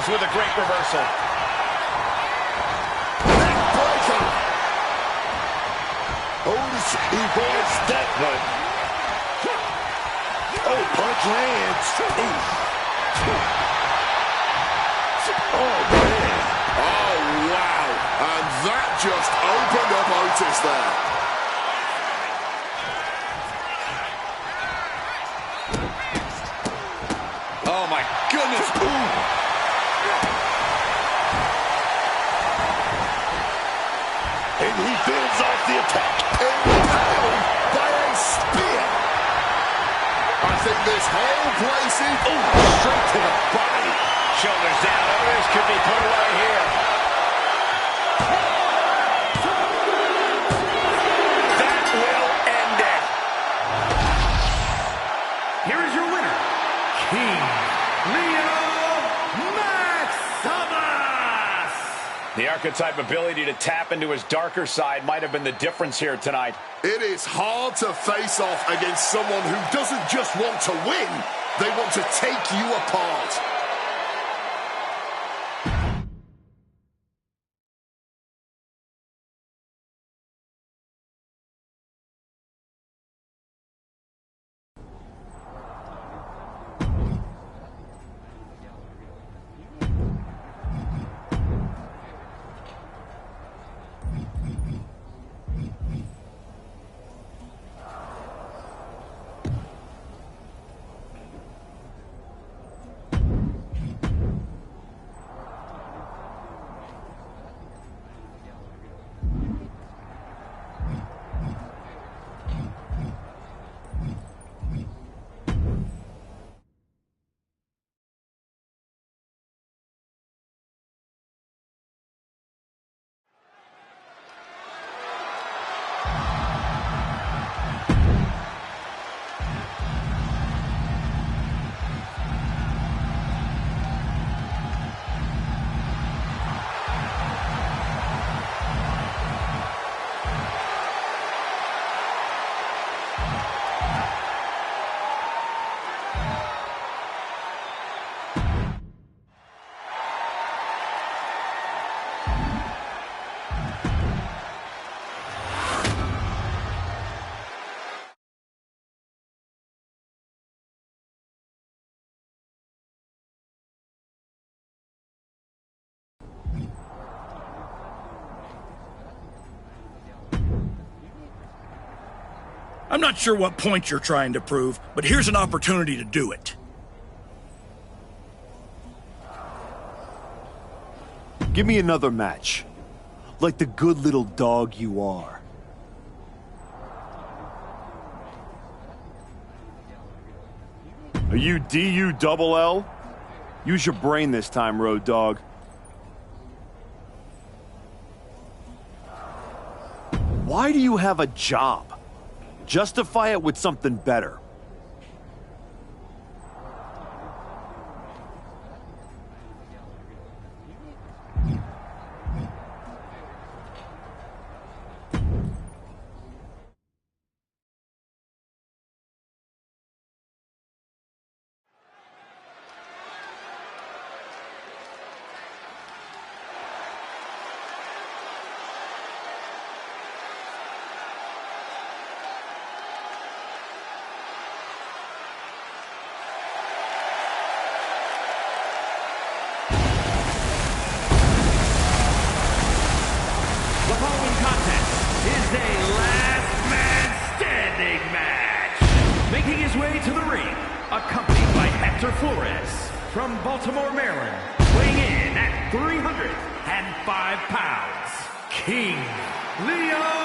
Maximus with a great reversal. Neckbreaker. Otis avoids that one. Oh, punch lands. Oh, man. Oh, wow. And that just opened up Otis there. Oh, my goodness. Ooh. And he builds off the attack. And followed by a spear. I think this whole place is... Straight to the body. Shoulders down. Otis could be put away here. That will end it. Here is your winner, King Maximus! The archetype ability to tap into his darker side might have been the difference here tonight. It is hard to face off against someone who doesn't just want to win, they want to take you apart. I'm not sure what point you're trying to prove, but here's an opportunity to do it. Give me another match. Like the good little dog you are. Are you D-U-double-L? Use your brain this time, Road Dogg. Why do you have a job? Justify it with something better. Making his way to the ring, accompanied by Hector Flores from Baltimore, Maryland, weighing in at 305 pounds, King Maximus!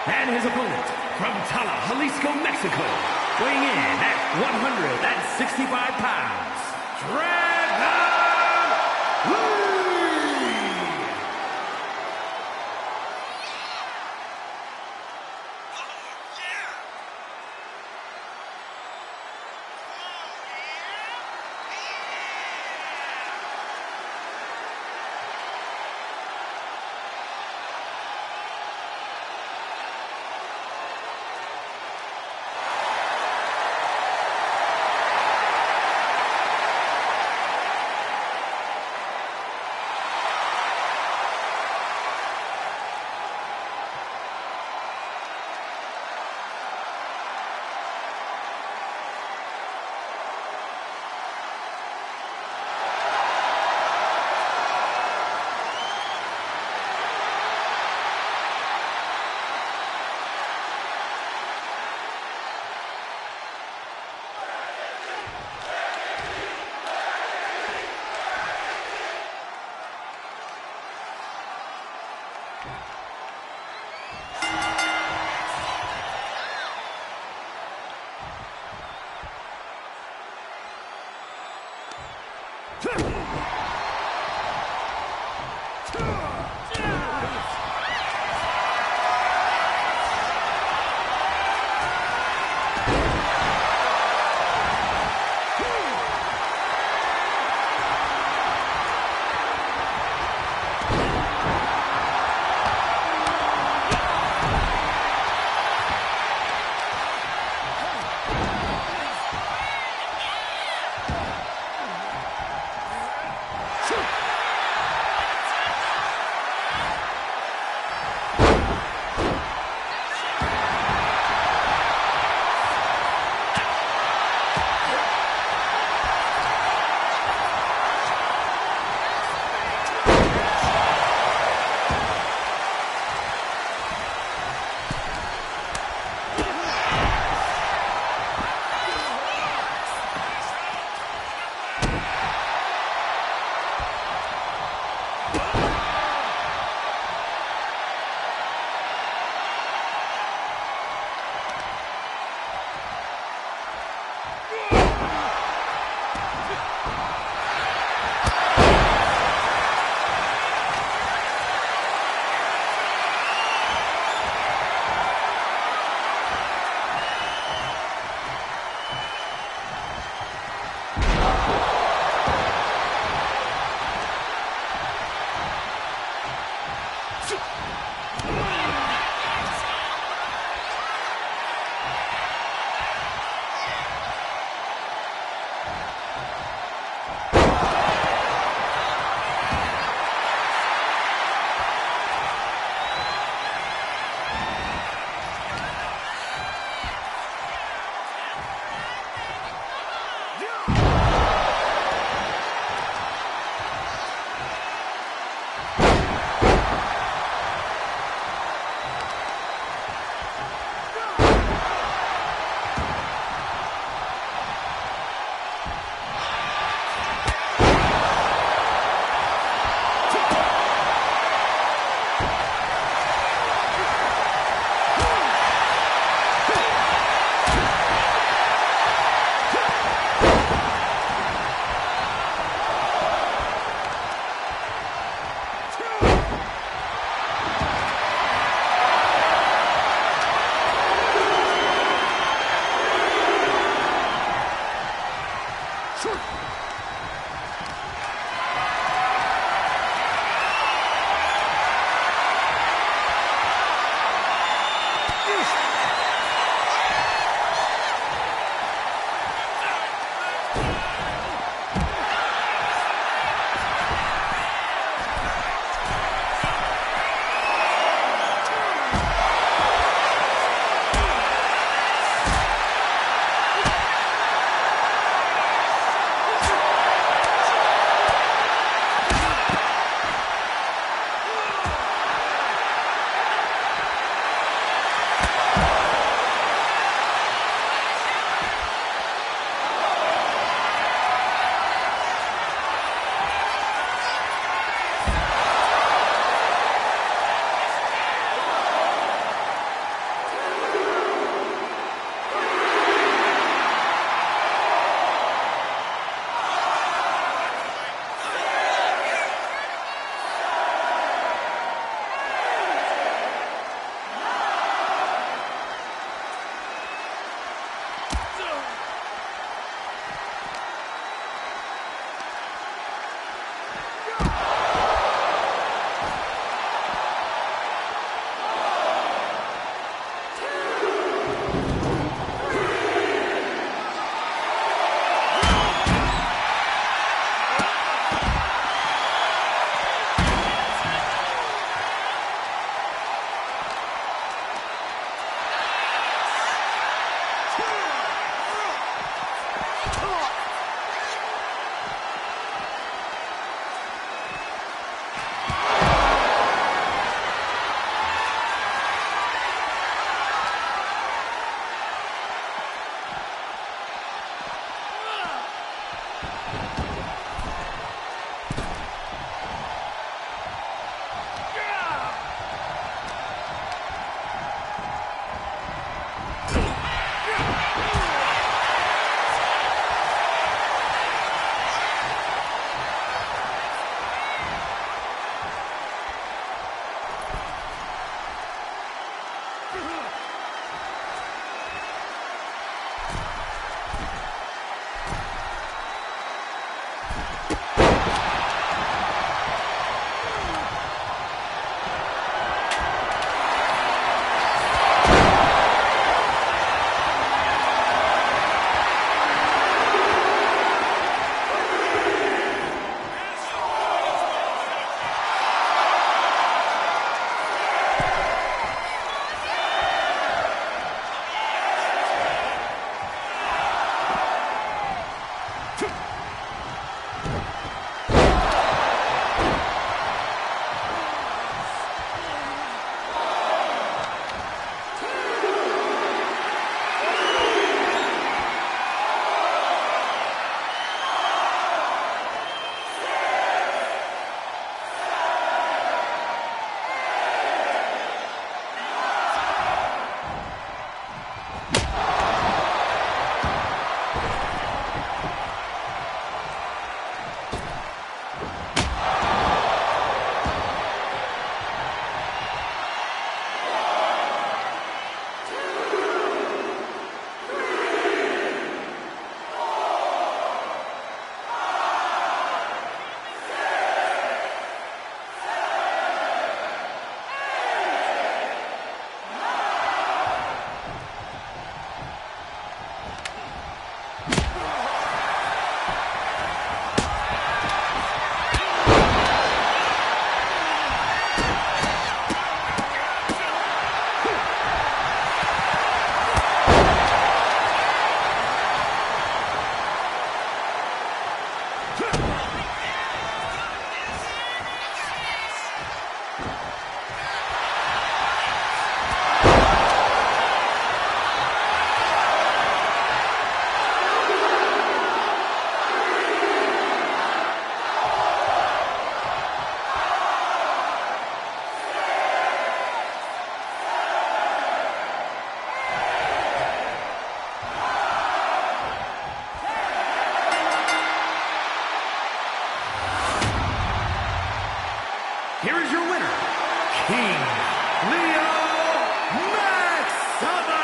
And his opponent from Tala, Jalisco, Mexico, weighing in at 165 pounds, Dragon Lee! here is your winner, King Leo Maximus!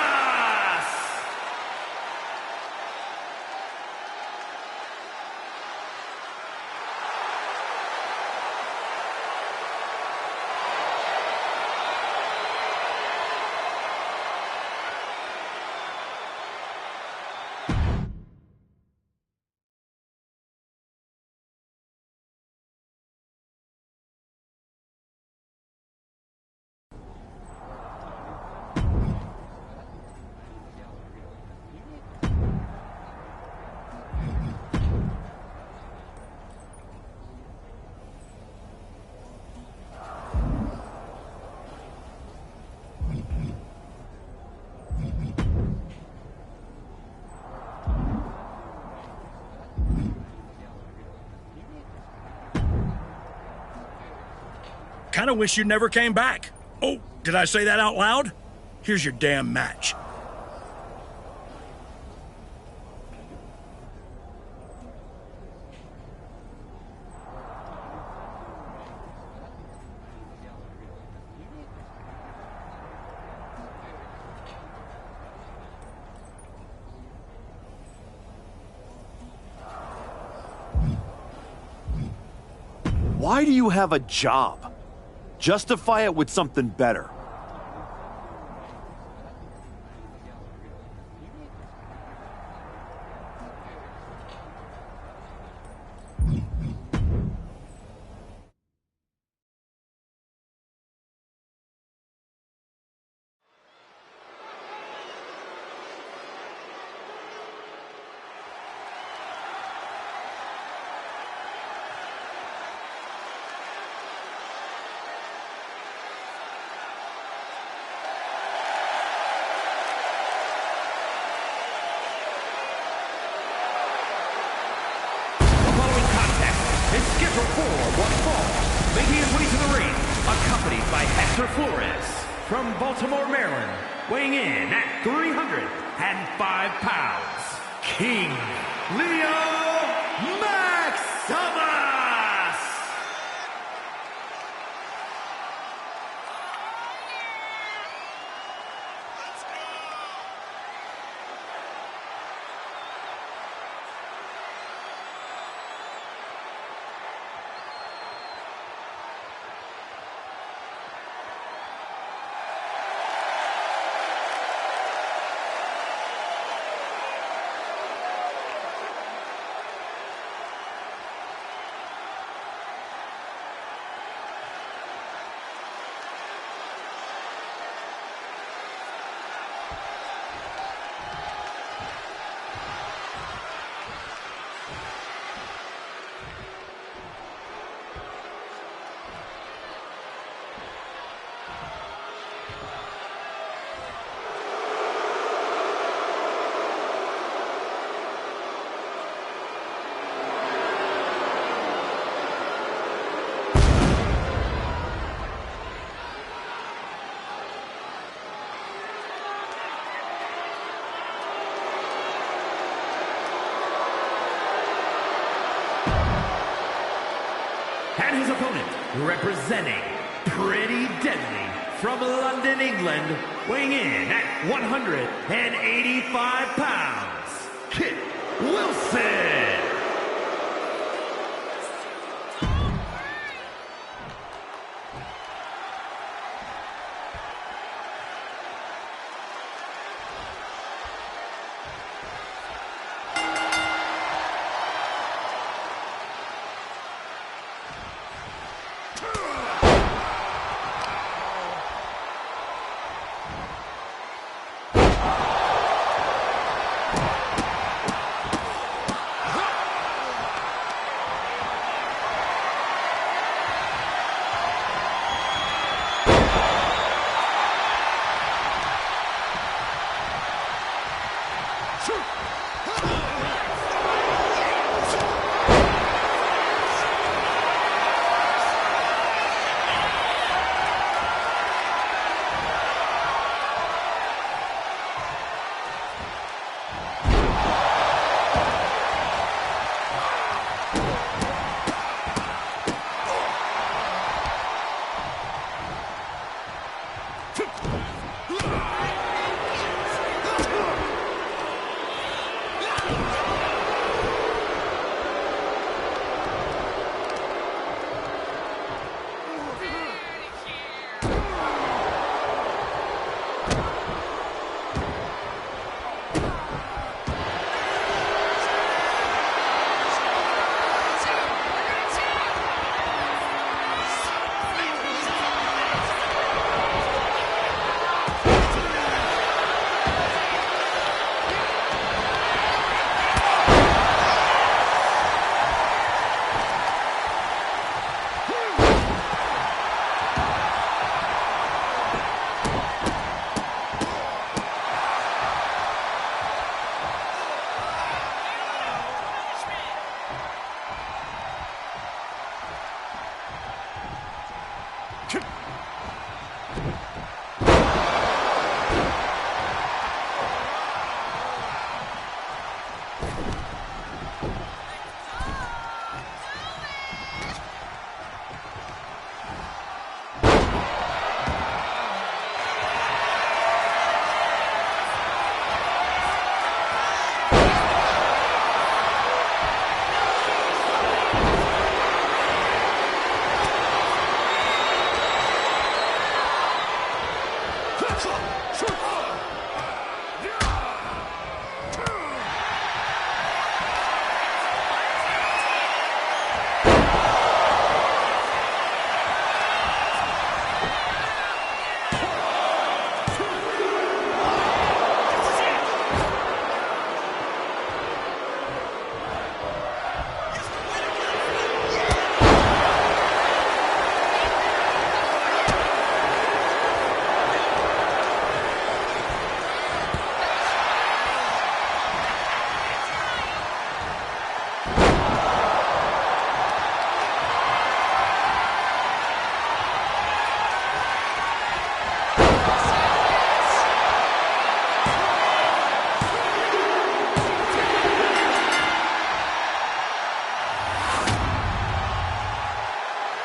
Kinda wish you never came back. Oh, did I say that out loud? Here's your damn match. Why do you have a job? Justify it with something better. Scheduled for one fall, making his way to the ring, accompanied by Hector Flores from Baltimore, Maryland, weighing in at 305 pounds, King Leo Maximus! And his opponent, representing Pretty Deadly from London, England, weighing in at 185 pounds, Kit Wilson.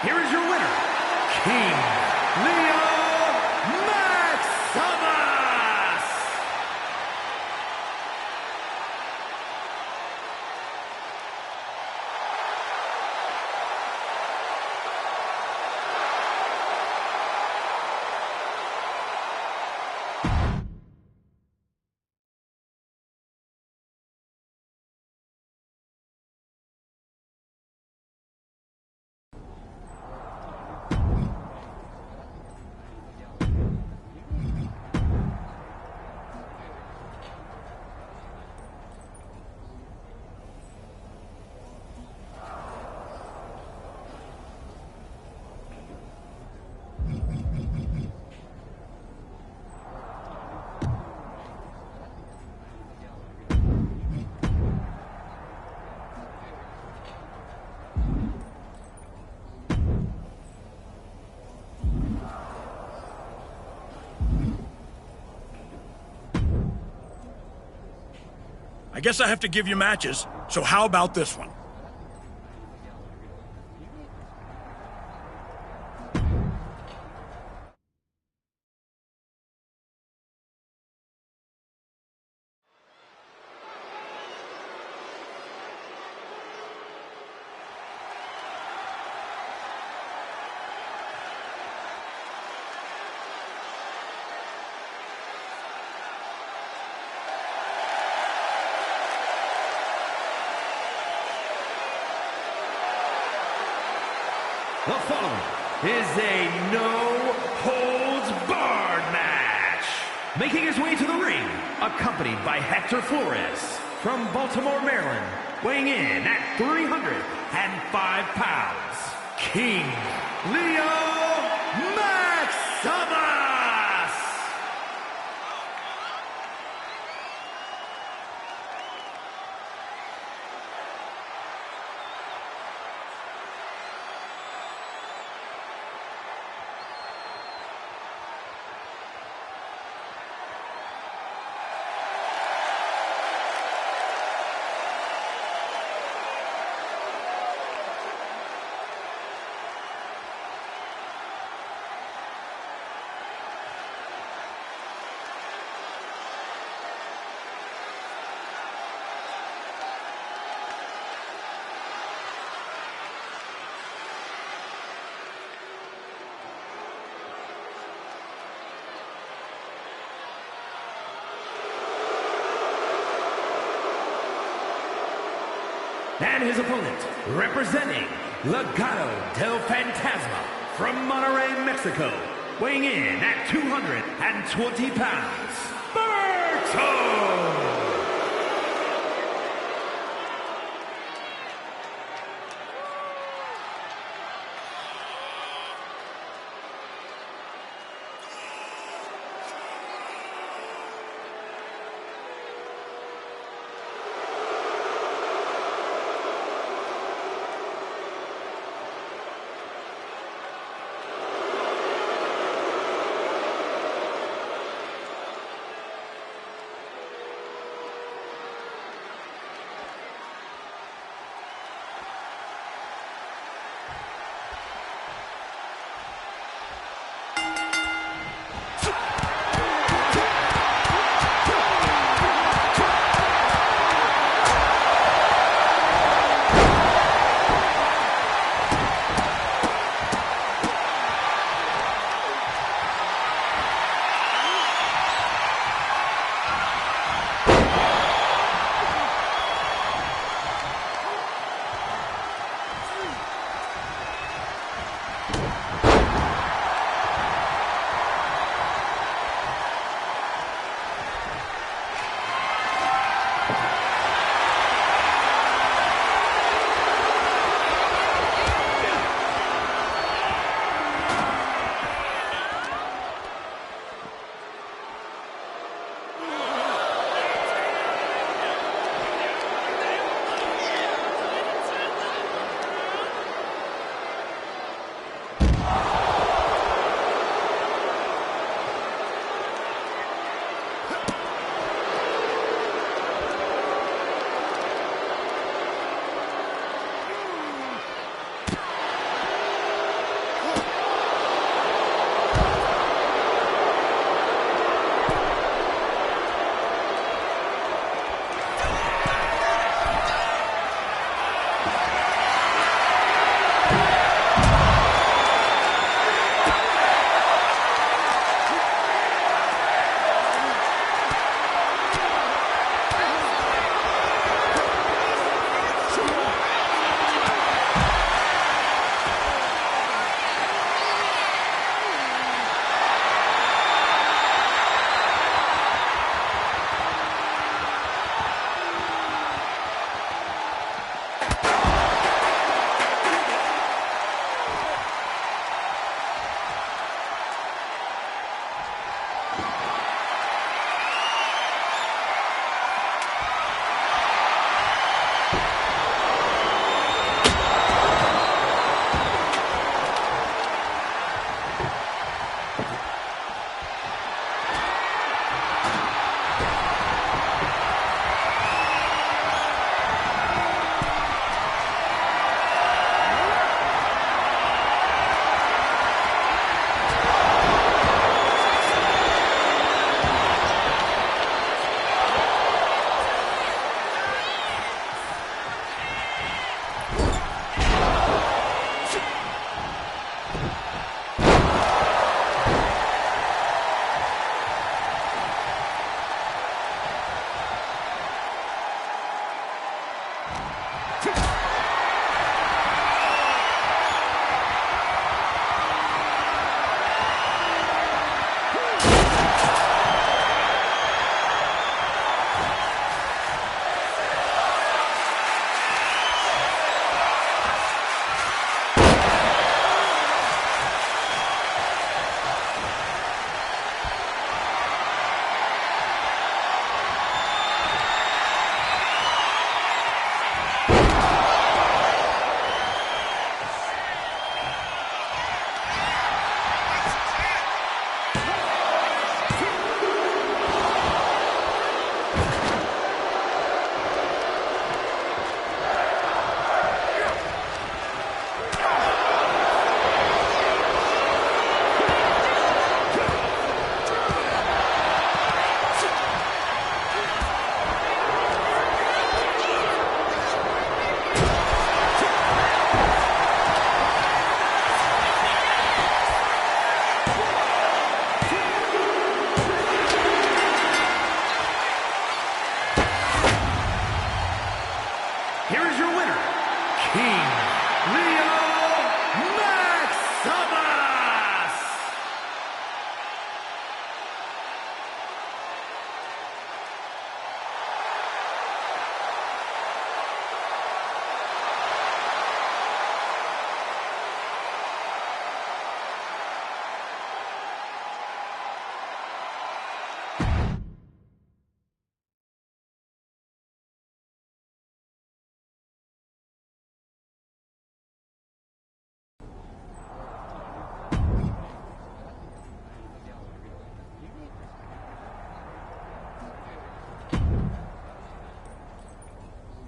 Here is your winner, King Leo Maximus! I guess I have to give you matches, so how about this one? The following is a no-holds-barred match. Making his way to the ring, accompanied by Hector Flores from Baltimore, Maryland, weighing in at 305 pounds, King Leo Maximus! And his opponent, representing Legado del Fantasma from Monterrey, Mexico, weighing in at 220 pounds, Berto!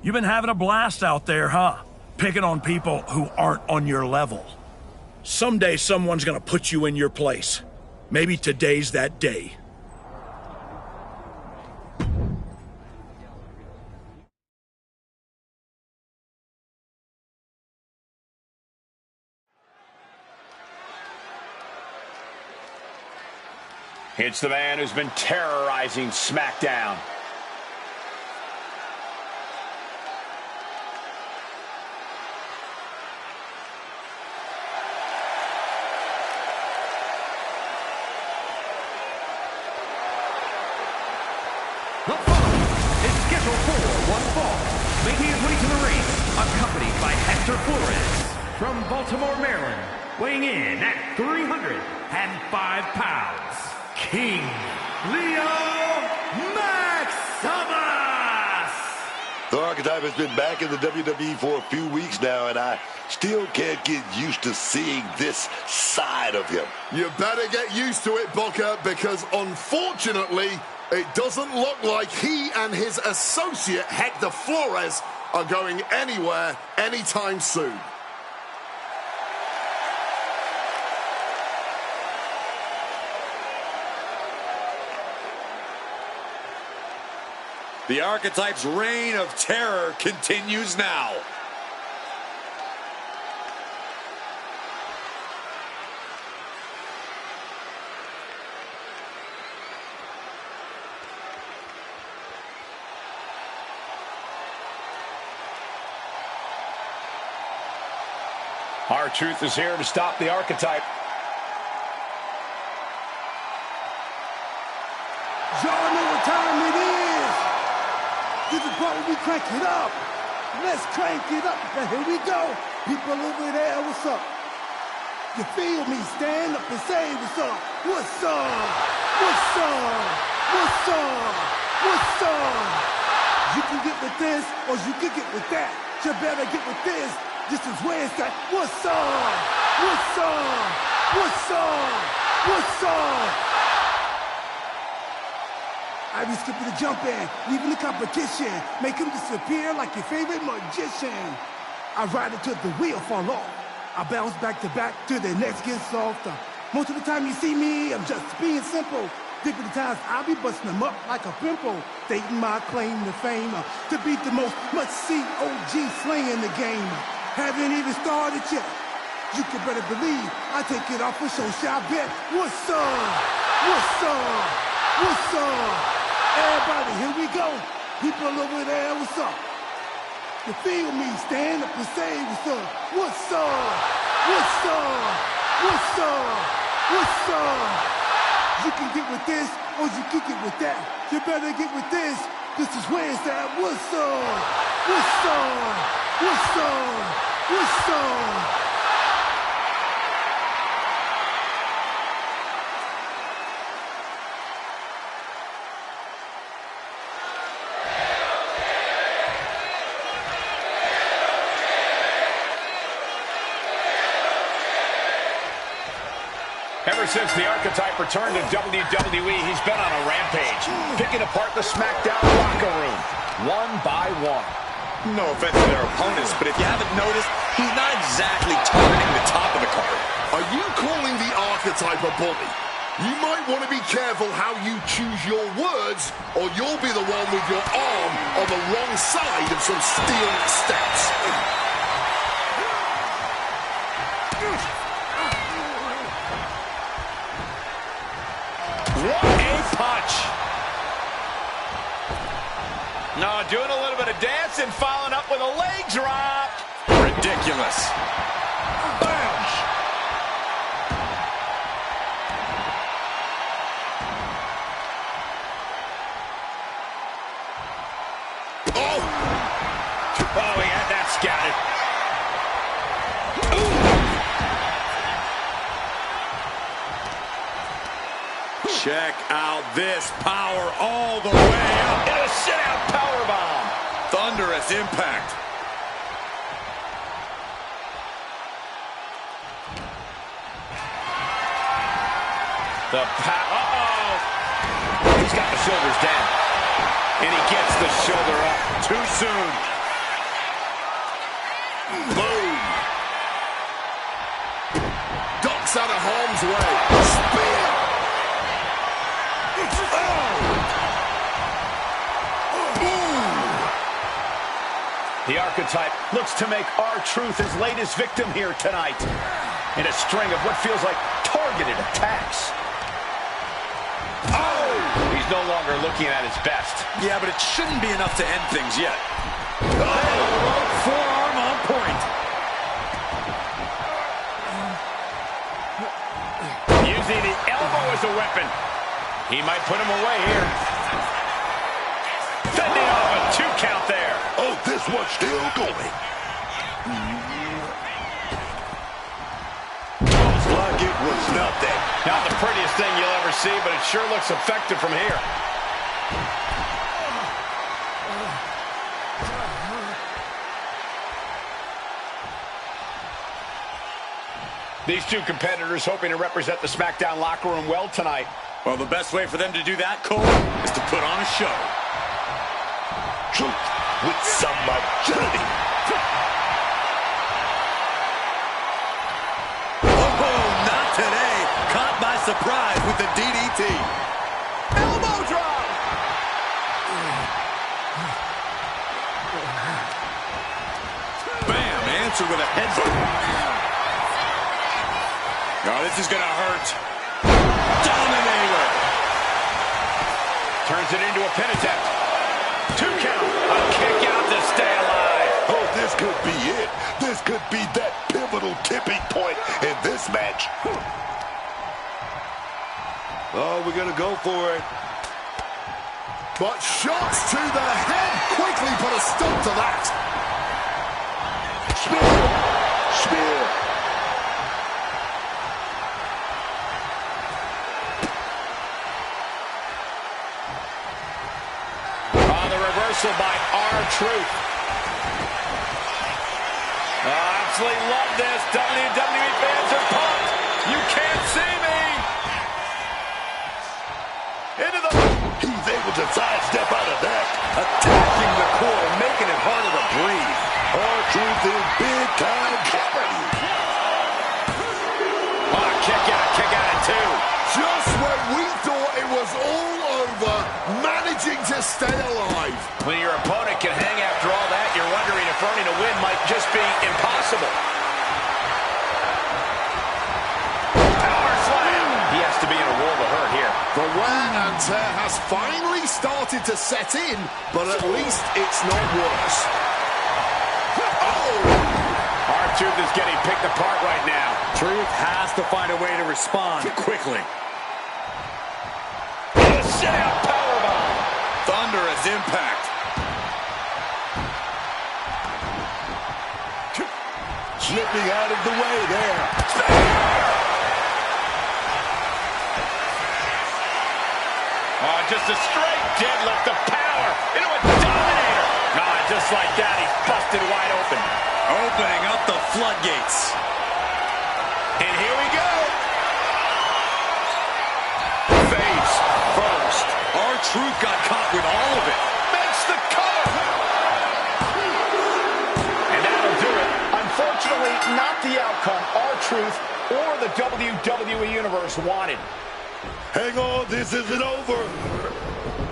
You've been having a blast out there, huh? Picking on people who aren't on your level. Someday someone's gonna put you in your place. Maybe today's that day. It's the man who's been terrorizing SmackDown. The following is scheduled for one fall, making his way to the ring, accompanied by Hector Flores from Baltimore, Maryland, weighing in at 305 pounds, King Leo Maximus! The Archetype has been back in the WWE for a few weeks now, and I still can't get used to seeing this side of him. You better get used to it, Booker, because unfortunately, it doesn't look like he and his associate, Hector Flores, are going anywhere anytime soon. The Archetype's reign of terror continues now. R-Truth is here to stop the Archetype. Y'all know what time it is. This is what we crank it up. Let's crank it up. Now here we go. People over there, what's up? You feel me? Stand up and say what's up. What's up? What's up? What's up? What's up? You can get with this or you can get with that. You better get with this. This is where it's at. What's up? What's up? What's up? What's up? I be skipping the jumping, leaving the competition, make him disappear like your favorite magician. I ride it till the wheel fall off. I bounce back to back till the next gets softer. Most of the time you see me, I'm just being simple. Different times I'll be busting them up like a pimple. Stating my claim to fame, to be the most must-see OG slaying the game. Haven't even started yet. You can better believe I take it off for show, shall bet. What's up? What's up? What's up? Everybody, here we go. People over there, what's up? You feel me? Stand up and say what's up. What's up? What's up? What's up? What's up? You can get with this or you can get with that. You better get with this. This is where it's at. What's up? What's up? What's up? What's up? Ever since the Archetype returned to WWE, he's been on a rampage, picking apart the SmackDown locker room, one by one. No offense to their opponents, but if you haven't noticed, he's not exactly targeting the top of the card. Are you calling the Archetype a bully? You might want to be careful how you choose your words, or you'll be the one with your arm on the wrong side of some steel steps. What a punch! No, doing a little bit of dancing, following up with a leg drop. Ridiculous. Bam! Oh, he had that scouted. Check out this power all the way up. And a sit-out powerbomb. Thunderous impact. Uh-oh. He's got the shoulders down. And he gets the shoulder up too soon. Boom. Ducks out of harm's way. Spear. The Archetype looks to make R-Truth his latest victim here tonight in a string of what feels like targeted attacks. Oh! He's no longer looking at his best. Yeah, but it shouldn't be enough to end things yet. Oh, forearm on point. Using the elbow as a weapon. He might put him away here. Fending off a 2 count there. Oh, this one's still going. Looks like it was nothing. Not the prettiest thing you'll ever see, but it sure looks effective from here. These two competitors hoping to represent the SmackDown locker room well tonight. Well, the best way for them to do that, Cole, is to put on a show. Truth with some agility. Oh, not today. Caught by surprise with the DDT. Elbow drop. Bam, answered with a headbutt. Oh, this is going to hurt. Dominator. Turns it into a pin attempt. 2 count. A kick out to stay alive. Oh, this could be it. This could be that pivotal tipping point in this match. Oh, we're going to go for it. But shots to the head quickly put a stop to that. Spear. Spear. Reversal by R-Truth. Oh, absolutely love this. WWE fans are pumped. You can't see me. Into the... He's able to sidestep out of that. Attacking the core, making it harder to breathe. R-Truth in big time jeopardy. Oh, kick out at 2. Just when we thought it was all over, managing to stay alive. When your opponent can hang after all that, you're wondering if earning a win might just be impossible. Power slam. He has to be in a world of hurt here. The wear and tear has finally started to set in, but at least it's not worse. Oh! R-Truth is getting picked apart right now. Truth has to find a way to respond quickly. Sit-out powerbomb. Thunderous impact. Slipping out of the way there. Oh, just a straight deadlift of power into a dominator. Oh, just like that, he's busted wide open. Opening up the floodgates. And here we go. Face first. R-Truth got caught with all of it. Makes the cover. And that'll do it. Unfortunately, not the outcome R-Truth or the WWE Universe wanted. Hang on, this isn't over.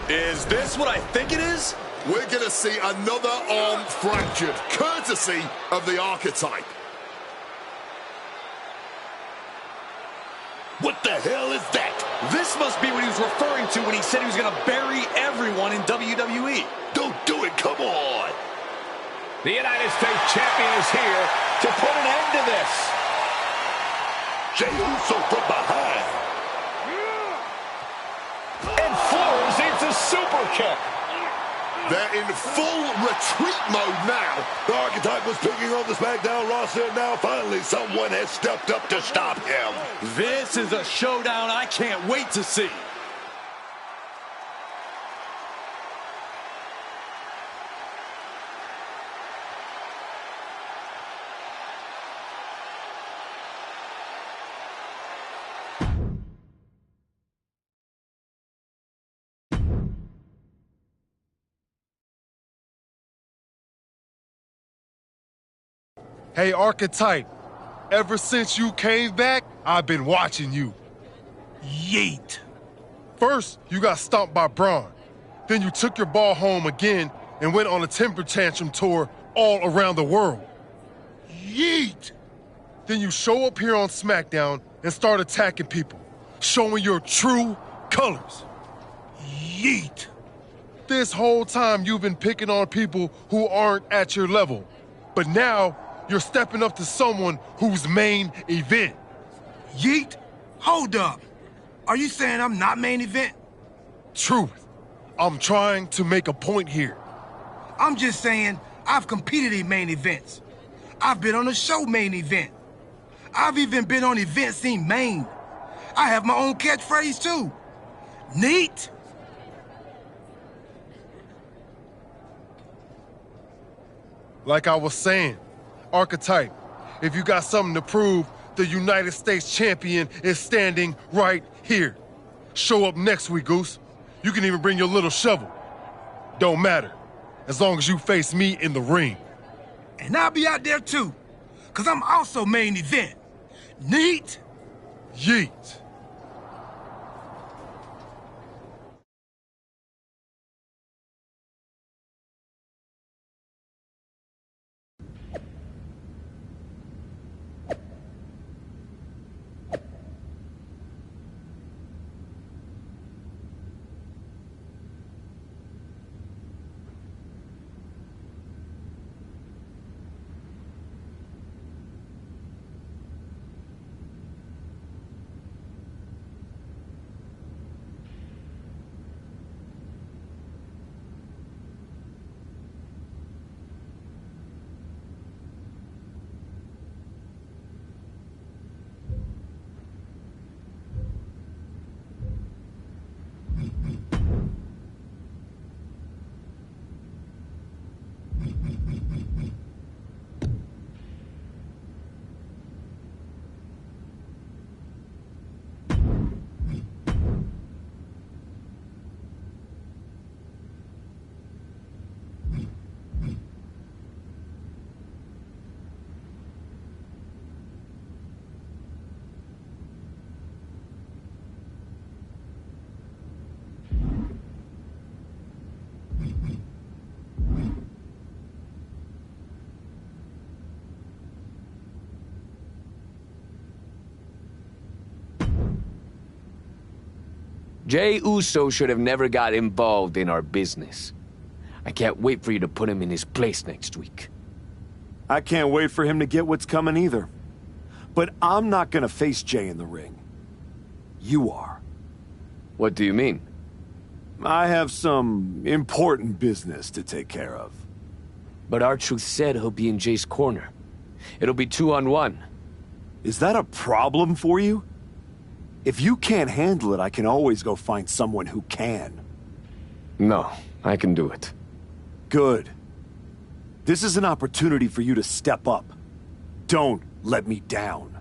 Is this what I think it is? We're going to see another arm fractured, courtesy of the Archetype. What the hell is that? This must be what he was referring to when he said he was going to bury everyone in WWE. Don't do it, come on. The United States Champion is here to put an end to this. Jey Uso from behind. And Flores eats a super kick. They're in full retreat mode now. The Archetype was picking on the SmackDown roster, and now finally someone has stepped up to stop him. This is a showdown I can't wait to see. Hey, Archetype, ever since you came back, I've been watching you. Yeet. First, you got stomped by Braun. Then you took your ball home again and went on a temper tantrum tour all around the world. Yeet. Then you show up here on SmackDown and start attacking people, showing your true colors. Yeet. This whole time you've been picking on people who aren't at your level. But now you're stepping up to someone who's main event. Yeet? Hold up. Are you saying I'm not main event? Truth. I'm trying to make a point here. I'm just saying I've competed in main events. I've been on a show main event. I've even been on events in Maine. I have my own catchphrase too. Neat? Like I was saying, Archetype, if you got something to prove, the United States champion is standing right here. Show up next week, Goose. You can even bring your little shovel. Don't matter, as long as you face me in the ring. And I'll be out there too, because I'm also main event. Neat? Yeet. Jey Uso should have never got involved in our business. I can't wait for you to put him in his place next week. I can't wait for him to get what's coming either. But I'm not gonna face Jey in the ring. You are. What do you mean? I have some important business to take care of. But R-Truth said he'll be in Jey's corner. It'll be 2-on-1. Is that a problem for you? If you can't handle it, I can always go find someone who can. No, I can do it. Good. This is an opportunity for you to step up. Don't let me down.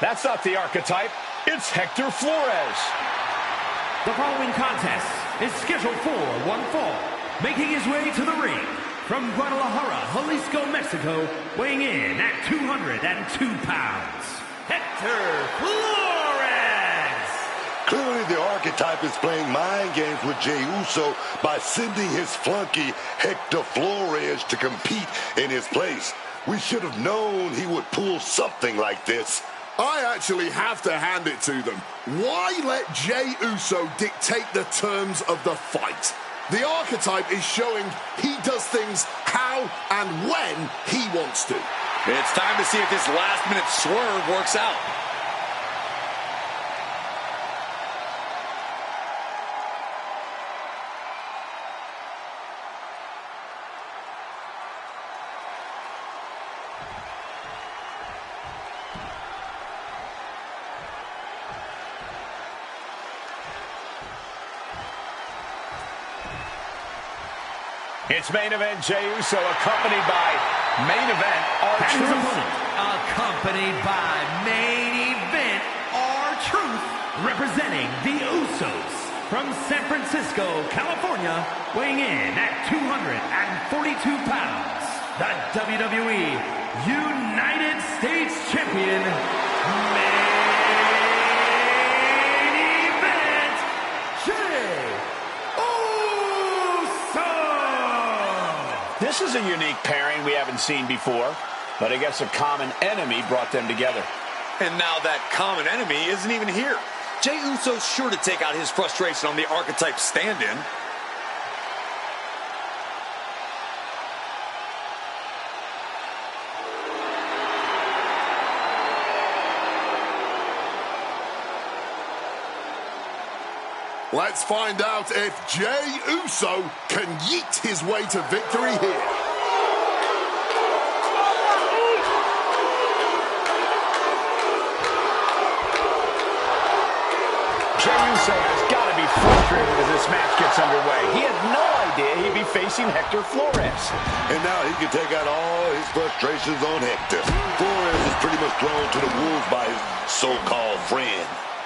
That's not the Archetype. It's Hector Flores. The following contest is scheduled for one fall. Making his way to the ring from Guadalajara, Jalisco, Mexico, weighing in at 202 pounds, Hector Flores. Clearly, the Archetype is playing mind games with Jey Uso by sending his flunky Hector Flores to compete in his place. We should have known he would pull something like this. I actually have to hand it to them. Why let Jey Uso dictate the terms of the fight? The Archetype is showing he does things how and when he wants to. It's time to see if this last-minute swerve works out. It's main event Jey Uso, accompanied by main event And his R-Truth. opponent, accompanied by main event R-Truth, representing the Usos from San Francisco, California, weighing in at 242 pounds, the WWE United States Champion, main event, Jey Uso! This is a unique pairing we haven't seen before, but I guess a common enemy brought them together. And now that common enemy isn't even here. Jey Uso's sure to take out his frustration on the Archetype stand-in. Let's find out if Jey Uso can yeet his way to victory here. Jey Uso has got to be frustrated as this match gets underway. He had no idea he'd be facing Hector Flores. And now he can take out all his frustrations on Hector. Flores is pretty much thrown to the wolves by his so-called friend.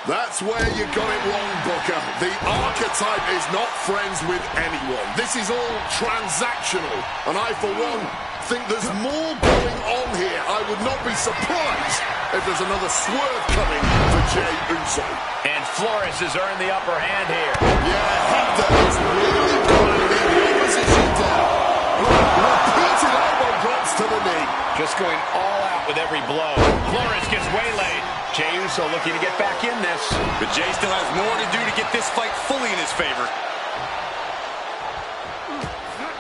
That's where you got it wrong, Booker. The Archetype is not friends with anyone. This is all transactional. And I, for one, think there's more going on here. I would not be surprised if there's another swerve coming for Jey Uso. And Flores has earned the upper hand here. Yeah, Hector is really going in the opposition down. Repeated elbow drops to the knee. Just going all out with every blow. Flores gets waylaid. Jey Uso looking to get back in this. But Jey still has more to do to get this fight fully in his favor.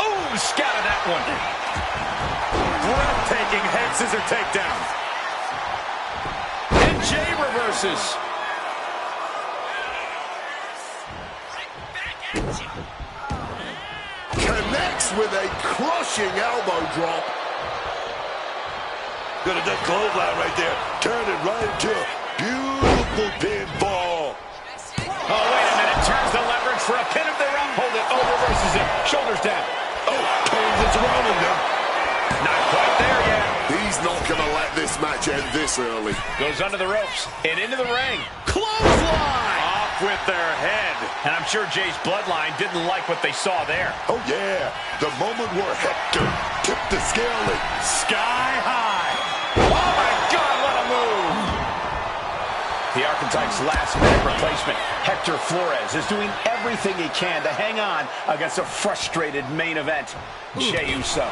Oh, scouted that one. Breathtaking head scissor takedown. And Jey reverses. Connects with a crushing elbow drop. Got a duck clothesline right there. Turn it right into a beautiful pinfall. Oh, wait a minute. Turns the leverage for a pin of their own. Hold it. Oh, reverses it. Shoulders down. Oh, turns it around him then. Not quite there yet. He's not going to let this match end this early. Goes under the ropes and into the ring. Clothesline! Off with their head. And I'm sure Jey's bloodline didn't like what they saw there. Oh, yeah. The moment where Hector tipped the scaling. Sky high. Oh, my God, what a move. The Archetype's last-minute replacement, Hector Flores, is doing everything he can to hang on against a frustrated main event, Jey Uso.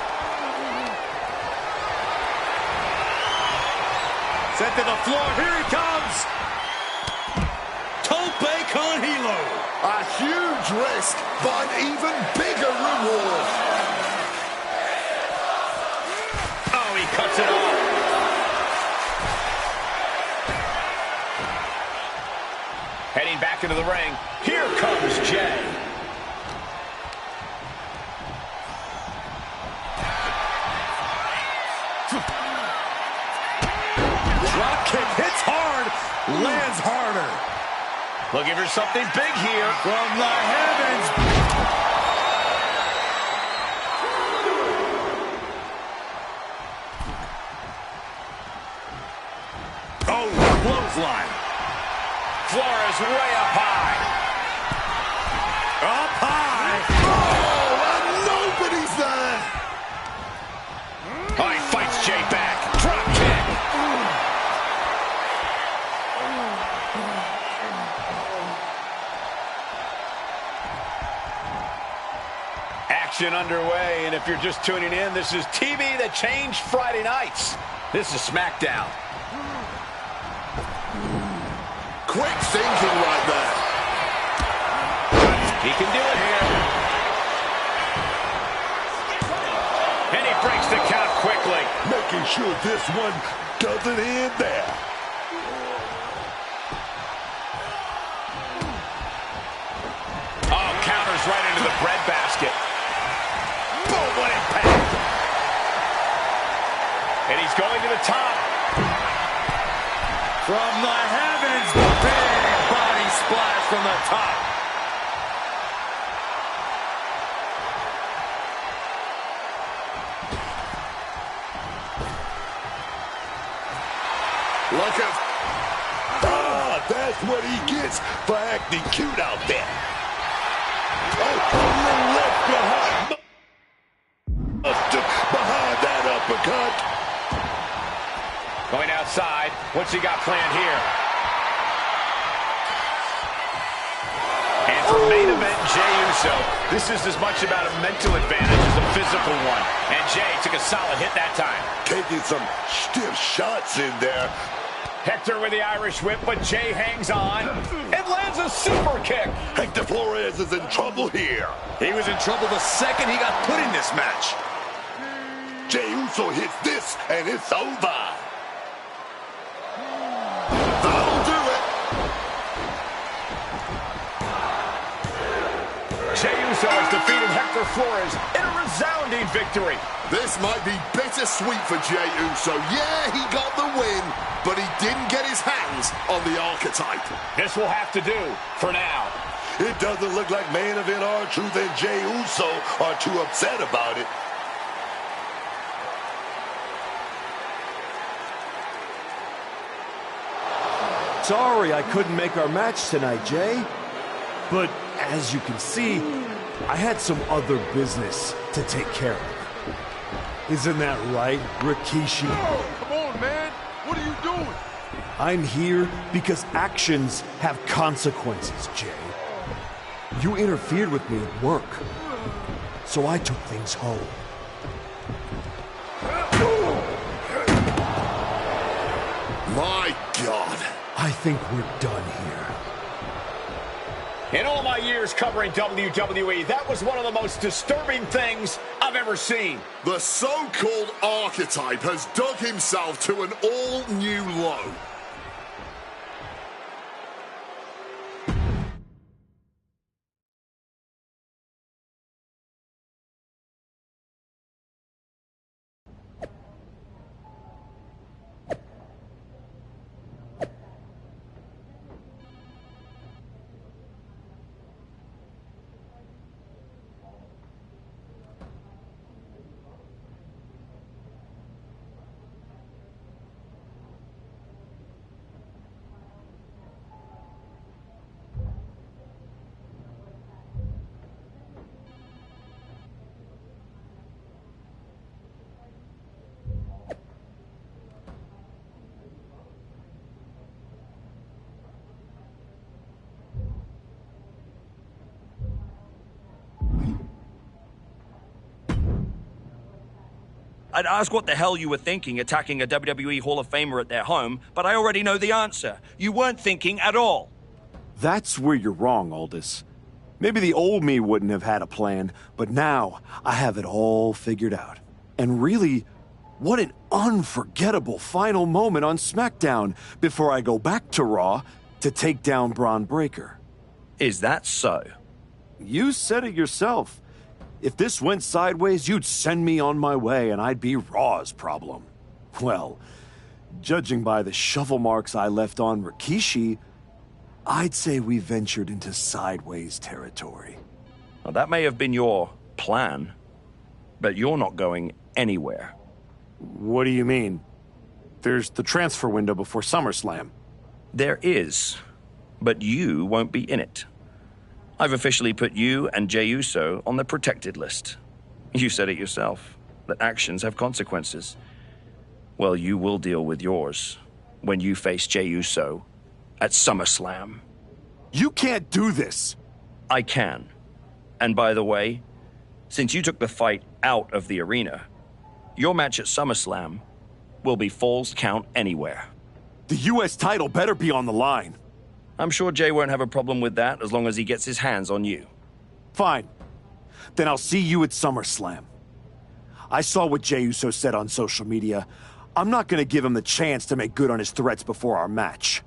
Sent to the floor. Here he comes. Tope con hilo. A huge risk, but an even bigger reward. Oh, he cuts it off. Heading back into the ring. Here comes Jey. Drop kick hits hard, lands harder. Looking for something big here. From the heavens. Oh, clothesline. Flores way up high. Up high. Oh, and nobody's there. Oh, he fights Jey back. Drop kick. Action underway, and if you're just tuning in, this is TV that changed Friday nights. This is SmackDown. Quick thinking right there. He can do it here. And he breaks the count quickly. Making sure this one doesn't end there. Oh, counters right into the breadbasket. Boom, what impact. And he's going to the top. From the heavens, big body splash from the top. Like a... Ah, that's what he gets for acting cute out there. Oh, a little left behind that uppercut. Going outside. What's he got planned here? And for main event Jey Uso, this is as much about a mental advantage as a physical one. And Jey took a solid hit that time. Taking some stiff shots in there. Hector with the Irish whip, but Jey hangs on and lands a super kick. Hector Flores is in trouble here. He was in trouble the second he got put in this match. Jey Uso hits this, and it's over. That'll do it. Jey Uso has defeated Hector Flores in a resounding victory. This might be bittersweet for Jey Uso. Yeah, he got the win, but he didn't get his hands on the archetype. This will have to do for now. It doesn't look like main event R-Truth and Jey Uso are too upset about it. Sorry I couldn't make our match tonight, Jey. But as you can see, I had some other business to take care of. Isn't that right, Rikishi? Oh, come on, man. What are you doing? I'm here because actions have consequences, Jey. You interfered with me at work, so I took things home. My God. I think we're done here. In all my years covering WWE, that was one of the most disturbing things I've ever seen. The so-called archetype has dug himself to an all-new low. I'd ask what the hell you were thinking attacking a WWE Hall of Famer at their home, but I already know the answer. You weren't thinking at all. That's where you're wrong, Aldous. Maybe the old me wouldn't have had a plan, but now I have it all figured out. And really, what an unforgettable final moment on SmackDown before I go back to Raw to take down Braun Breaker. Is that so? You said it yourself. If this went sideways, you'd send me on my way and I'd be Raw's problem. Well, judging by the shovel marks I left on Rikishi, I'd say we ventured into sideways territory. Well, that may have been your plan, but you're not going anywhere. What do you mean? There's the transfer window before SummerSlam. There is, but you won't be in it. I've officially put you and Jey Uso on the protected list. You said it yourself, that actions have consequences. Well, you will deal with yours when you face Jey Uso at SummerSlam. You can't do this! I can. And by the way, since you took the fight out of the arena, your match at SummerSlam will be Falls Count Anywhere. The U.S. title better be on the line. I'm sure Jey won't have a problem with that as long as he gets his hands on you. Fine. Then I'll see you at SummerSlam. I saw what Jey Uso said on social media. I'm not going to give him the chance to make good on his threats before our match.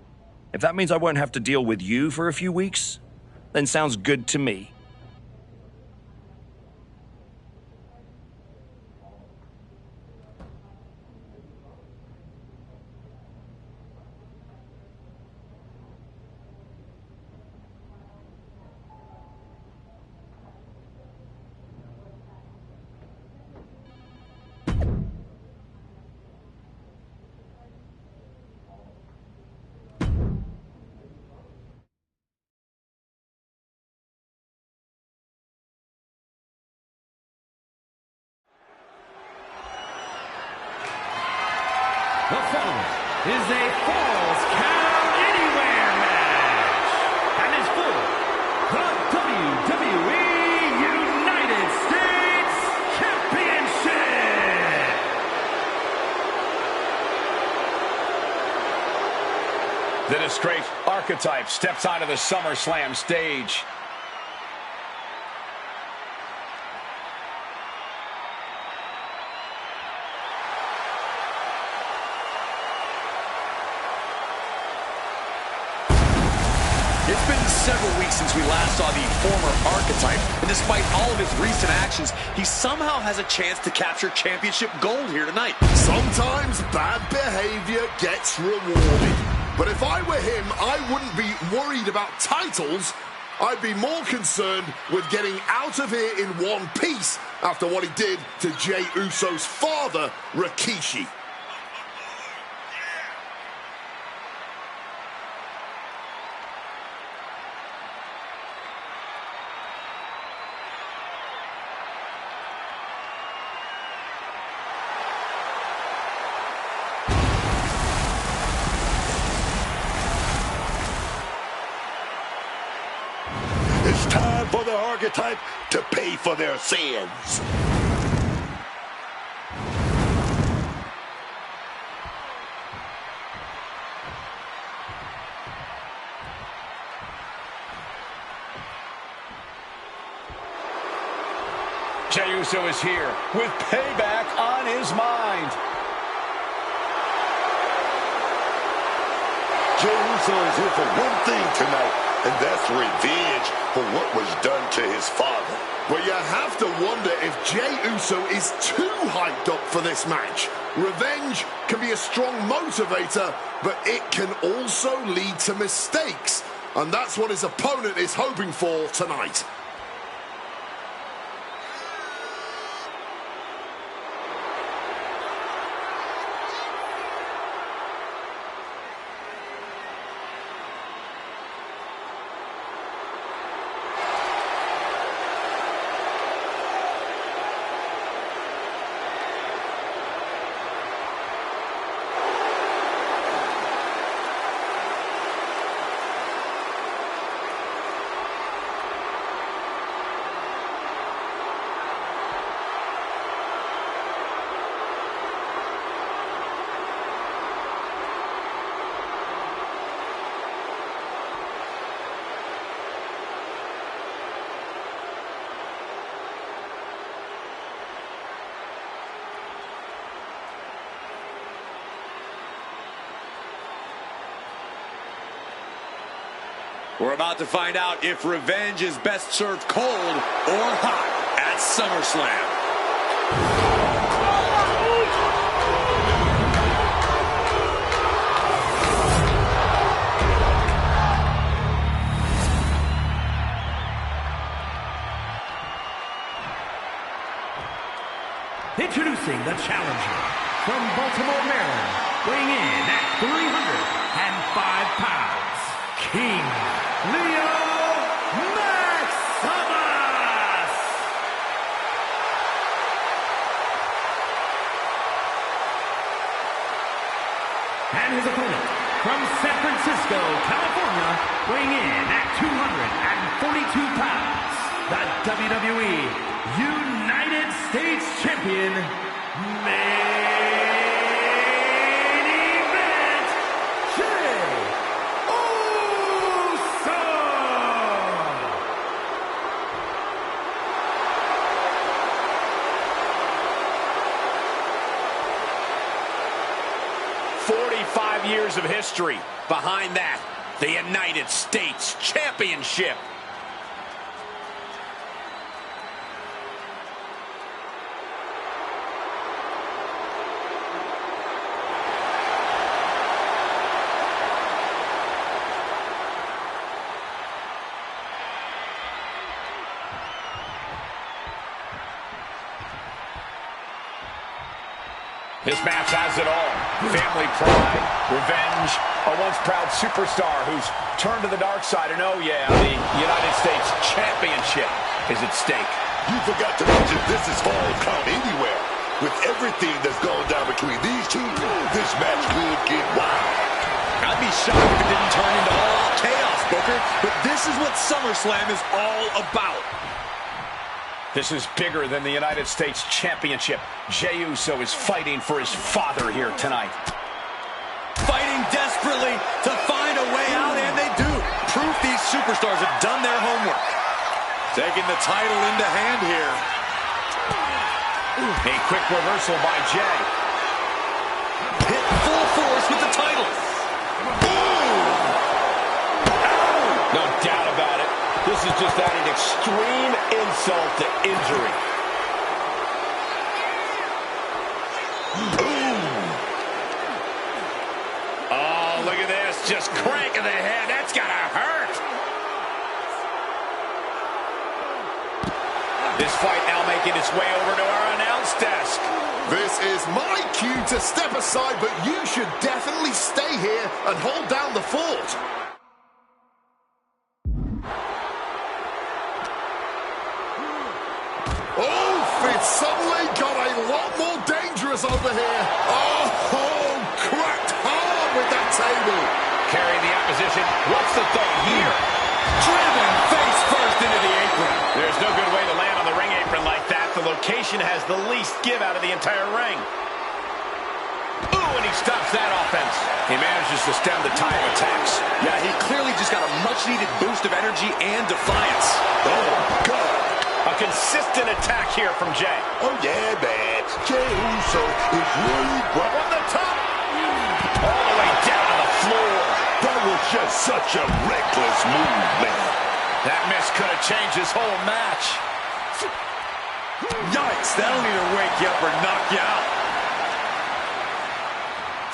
If that means I won't have to deal with you for a few weeks, then sounds good to me. The following is a Falls Count Anywhere match and is for the WWE United States Championship. The disgraced Archetype steps onto the SummerSlam stage. It's been several weeks since we last saw the former Archetype, and despite all of his recent actions, he somehow has a chance to capture championship gold here tonight. Sometimes bad behavior gets rewarded. But if I were him, I wouldn't be worried about titles. I'd be more concerned with getting out of here in one piece after what he did to Jey Uso's father, Rikishi. It's time for the Archetype to pay for their sins. Jey Uso is here with payback on his mind. Jey Uso is here for one thing tonight, and that's revenge for what was done to his father. But you have to wonder if Jey Uso is too hyped up for this match. Revenge can be a strong motivator, but it can also lead to mistakes. And that's what his opponent is hoping for tonight. We're about to find out if revenge is best served cold or hot at SummerSlam. Introducing the challenger from Baltimore, Maryland, weighing in at 305 pounds, King Leo Maximus! And his opponent from San Francisco, California, weighing in at 242 pounds, the WWE United States Champion, main event, Jey Uso! "45 years of history. Behind that, the United States Championship. This match has it all. Family pride, revenge, a once proud superstar who's turned to the dark side. And oh yeah, the United States Championship is at stake. You forgot to mention this is Falls Count Anywhere. With everything that's gone down between these two, this this match could get wild. I'd be shocked if it didn't turn into all chaos, Booker. But this is what SummerSlam is all about. This is bigger than the United States Championship. Jey Uso is fighting for his father here tonight. Fighting desperately to find a way out, and they do. Proof these superstars have done their homework. Taking the title into hand here. A quick reversal by Jey. Hit full force with the title. No doubt about it. This is just adding extreme insult to injury. Oh, look at this. Just cranking the head. That's gotta hurt. This fight now making its way over to our announce desk. This is my cue to step aside, but you should definitely stay here and hold down the fort. Oh, it suddenly got a lot more dangerous over here. Oh, cracked hard with that table. Carrying the opposition. What's the thought here? Driven face first into the apron. There's no good way to land on the ring apron like that. The location has the least give out of the entire ring. Ooh, and he stops that offense. He manages to stem the tide of attacks. Yeah, he clearly just got a much-needed boost of energy and defiance. Oh, God. A consistent attack here from Jey. Oh, yeah, man. Jey Uso is really Up on the top. All the way down to the floor. That was just such a reckless move, man. That miss could have changed his whole match. Yikes, that'll either wake you up or knock you out.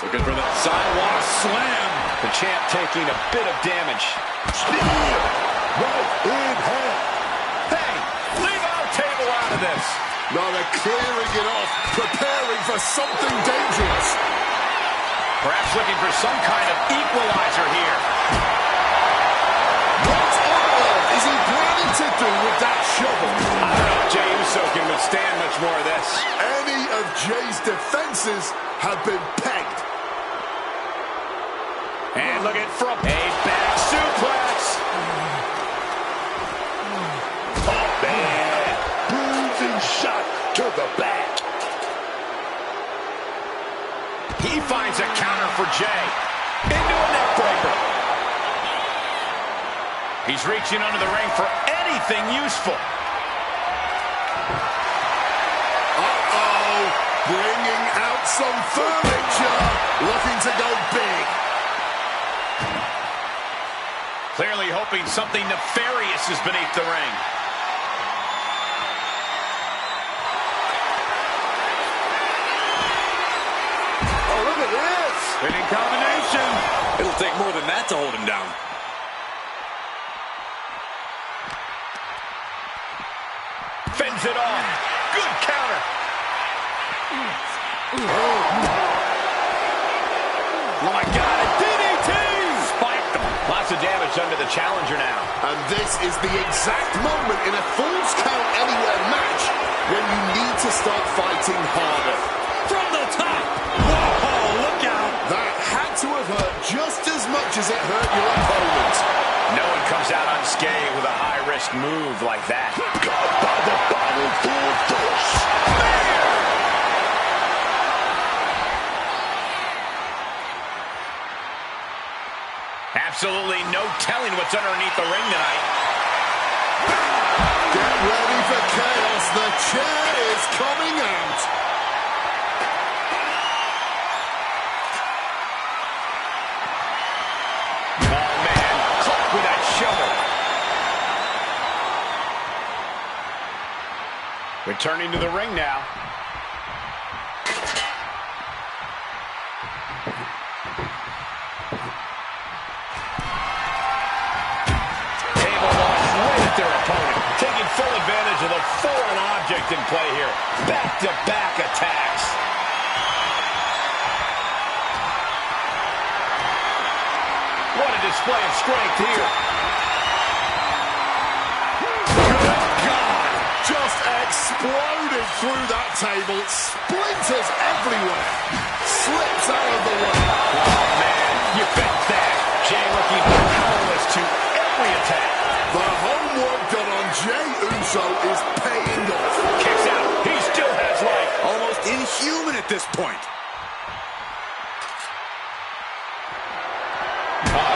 Looking for the sidewalk slam. The champ taking a bit of damage. Spear right in half. Hey, leave our table out of this. Now they're clearing it off, preparing for something dangerous. Perhaps looking for some kind of equalizer here. What on earth is he planning to do with that shovel? I don't know if Jey Uso can withstand much more of this. Any of Jey's defenses have been pegged. And look at from a back suplex. Oh, man. Bruising shot to the back. He finds a counter for Jey. Into a neck breaker. He's reaching under the ring for anything useful. Uh-oh. Bringing out some furniture. Looking to go big. Clearly hoping something nefarious is beneath the ring. Oh, look at this. Winning combination. It'll take more than that to hold him down. Fends it off. Good counter. Oh, my God, a DDT! Spiked him. Lots of damage under the challenger now. And this is the exact moment in a Falls Count Anywhere match when you need to start fighting harder. From the top. Whoa, look out. That had to have hurt just as much as it hurt your opponent. No one comes out unscathed with a high-risk move like that. God by the bottle full force. Absolutely no telling what's underneath the ring tonight. Get ready for chaos. The chair is coming out. Oh, man. Caught with that shovel. Returning to the ring now. Their opponent, taking full advantage of the foreign object in play here. Back-to-back attacks. What a display of strength here. Good God! Just exploding through that table. Splinters everywhere. Slips out of the way. Oh, man, you bet that. Jay looking powerless to every attack. The homework done on Jey Uso is paying off. Kicks out. He still has life. Almost inhuman at this point.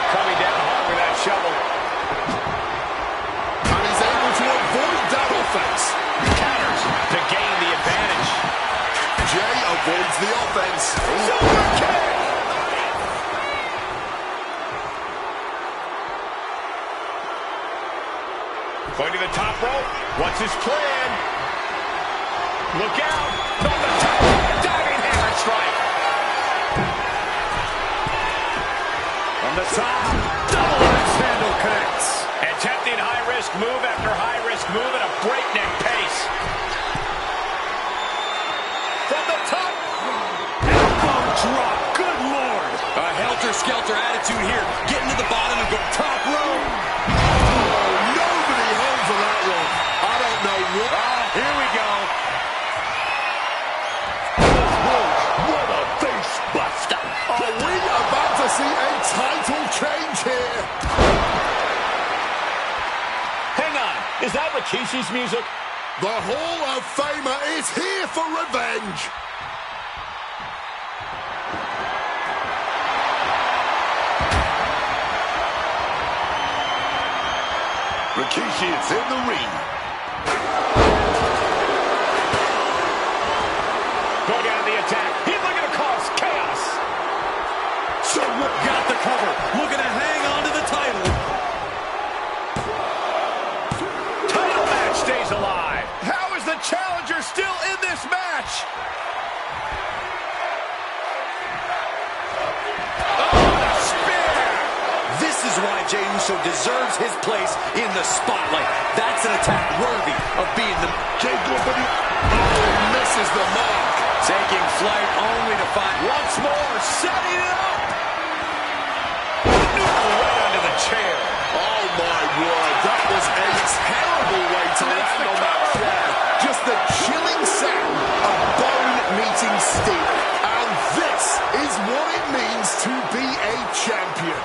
Coming down hard with that shovel. And he's able to avoid that offense. Counters to gain the advantage. Jey avoids the offense. Super kick! Going to the top rope. What's his plan? Look out! On the top rope, diving hammer strike. From the top, double axe handle connects. Attempting high-risk move after high-risk move at a breakneck pace. From the top, elbow drop. Good Lord! A helter-skelter attitude here. Getting to the bottom and go top rope. Nobody home for that one. I don't know what. Here we go. What a face buster. Are we about to see a title change here? Hang on. Is that Rikishi's music? The Hall of Famer is here for revenge. Rikishi is in the ring. Going down the attack. He's looking to cause chaos. So got the cover. Looking to hang on to the title. Title match stays alive. How is the challenger still in this match? Oh, the spear! This is why Jey Uso deserves his place in the spotlight. That's an attack worthy of being the... Misses the mark. Taking flight only to find... Once more, setting it up. Right under the chair. Oh, my word. That was a terrible way to land on that chair. Just the chilling sound of bone meeting steel. And this is what it means to be a champion.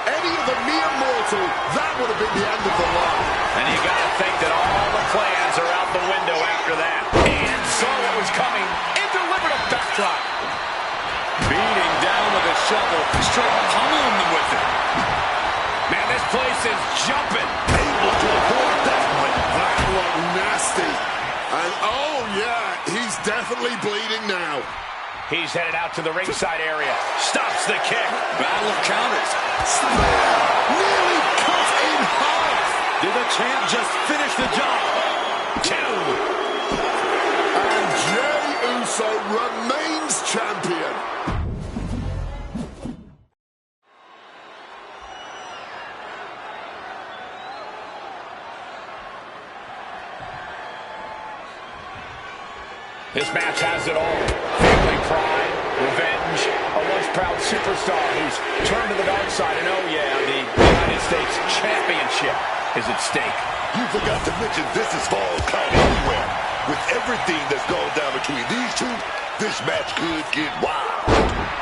Any other mere mortal, that would have been the end of the line. And you got to think that all the plans are out the window after that. And saw what was coming and delivered a backdrop. Beating down with a shovel, straight pummeling them with it. Man, this place is jumping. Able to avoid that one. That looked nasty. And oh yeah, he's definitely bleeding now. He's headed out to the ringside area. Stops the kick. Battle of counters. Spear nearly cut in half. Did the champ just finish the job? 2. And Jey Uso remains champion. This match has it all. Family pride, revenge, a once proud superstar who's turned to the dark side. And oh yeah, the United States Championship is at stake. You forgot to mention this is Fall Count Anywhere. With everything that's gone down between these two, this match could get wild.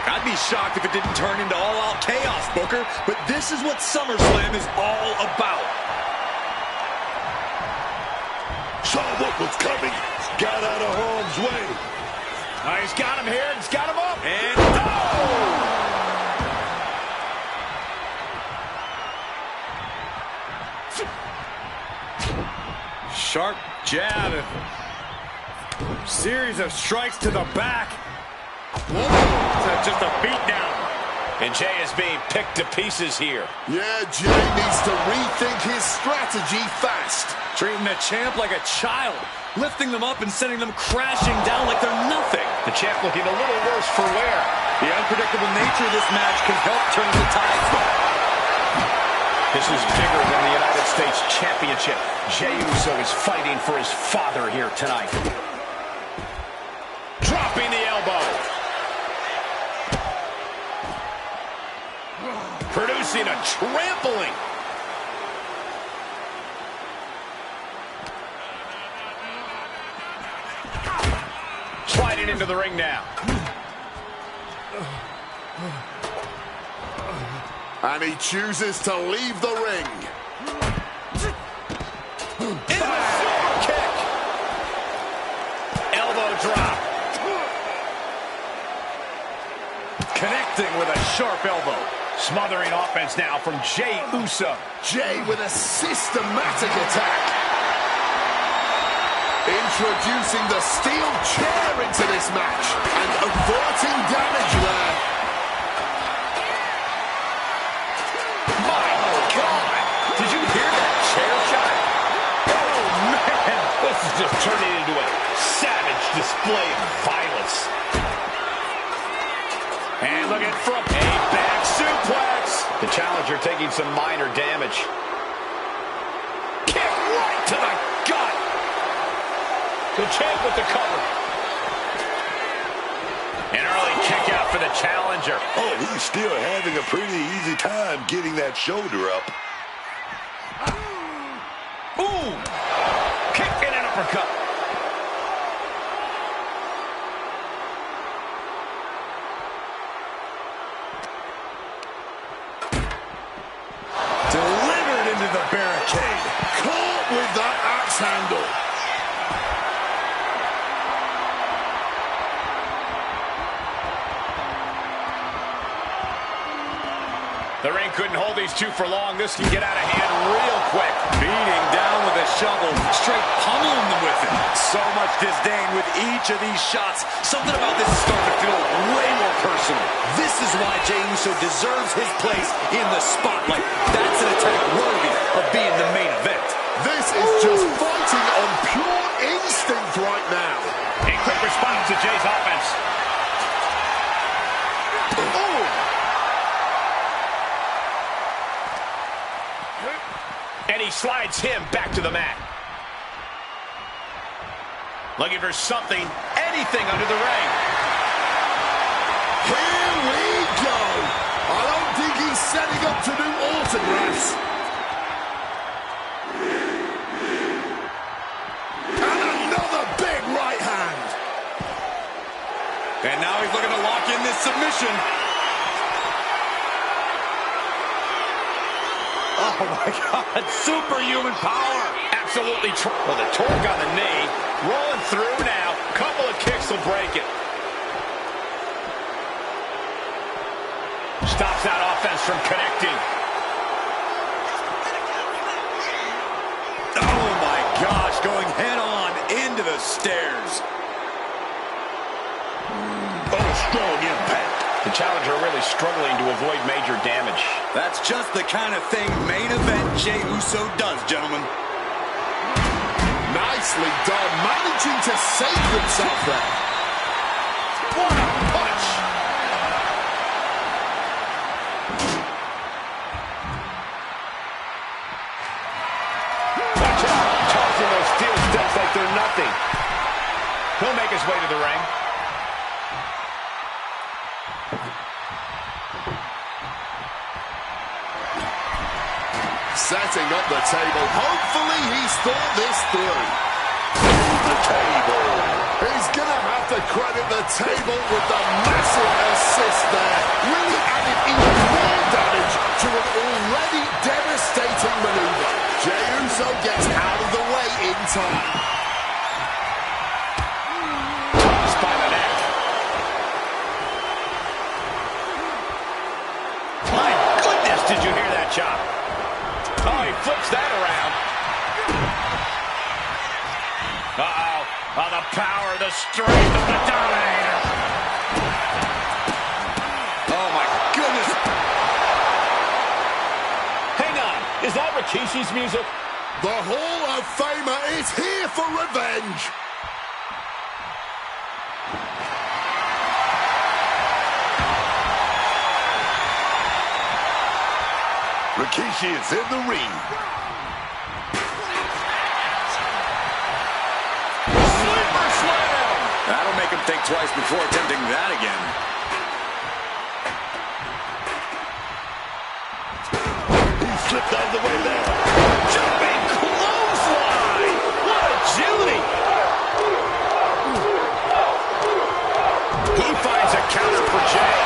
I'd be shocked if it didn't turn into all-out chaos, Booker. But this is what SummerSlam is all about. Saw what was coming. Got out of harm's way. He's got him here. He's got him up. And sharp jab. Series of strikes to the back. Just a beatdown. And Jey is being picked to pieces here. Yeah, Jey needs to rethink his strategy fast. Treating the champ like a child. Lifting them up and sending them crashing down like they're nothing. The champ looking a little worse for wear. The unpredictable nature of this match can help turn the tides, though. This is bigger than the United States Championship. Jey Uso is fighting for his father here tonight. Dropping the elbow. Producing a trampling. heading into the ring now. And he chooses to leave the ring. Into a super kick. Elbow drop. Connecting with a sharp elbow. Smothering offense now from Jey Uso. Jey with a systematic attack. Introducing the steel chair into this match and averting damage there. My God! Did you hear that chair shot? Oh, man! This is just turning into a savage display of violence. And look at from a back suplex. The challenger taking some minor damage. Kick right to the gut. The champ with the cover. An early kick out for the challenger. Oh, he's still having a pretty easy time getting that shoulder up. Boom! Kick and an uppercut. Delivered into the barricade. Caught with that axe handle. The ring couldn't hold these two for long. This can get out of hand real quick. Beating down with a shovel, straight pummeling them with it. So much disdain with each of these shots. Something about this is starting to feel way more personal. This is why Jey Uso deserves his place in the spotlight. That's an attack worthy of being the main event. This is just fighting on pure instinct right now. A quick response to Jey's offense. And he slides him back to the mat. Looking for something, anything under the ring. Here we go. I don't think he's setting up to do autographs. And another big right hand. And now he's looking to lock in this submission. Oh, my God. Superhuman power. Absolutely. Well, the torque on the knee. Rolling through now. Couple of kicks will break it. Stops that offense from connecting. Oh, my gosh. Going head on into the stairs. Oh, strong impact. The challenger really struggling to avoid major damage. That's just the kind of thing main event Jey Uso does, gentlemen. Nicely done, managing to save himself there. What a punch! Watch out, tossing those steel steps like they're nothing. He'll make his way to the ring. Setting up the table. Hopefully he's thought this through. The table. He's going to have to credit the table with the massive assist there. Really added even more damage to an already devastating maneuver. Jey Uso gets out of the way in time. Tossed by the neck. My goodness, did you hear that chop? Oh, he flips that around. Uh-oh. Oh, the power, the strength of the Dominator. Oh, my goodness. Hang on. Is that Rikishi's music? The Hall of Famer is here for revenge. Rikishi is in the ring. Sleeper slam! That'll make him think twice before attempting that again. He slipped out of the way there. Jumping clothesline! What agility! He finds a counter for Jay.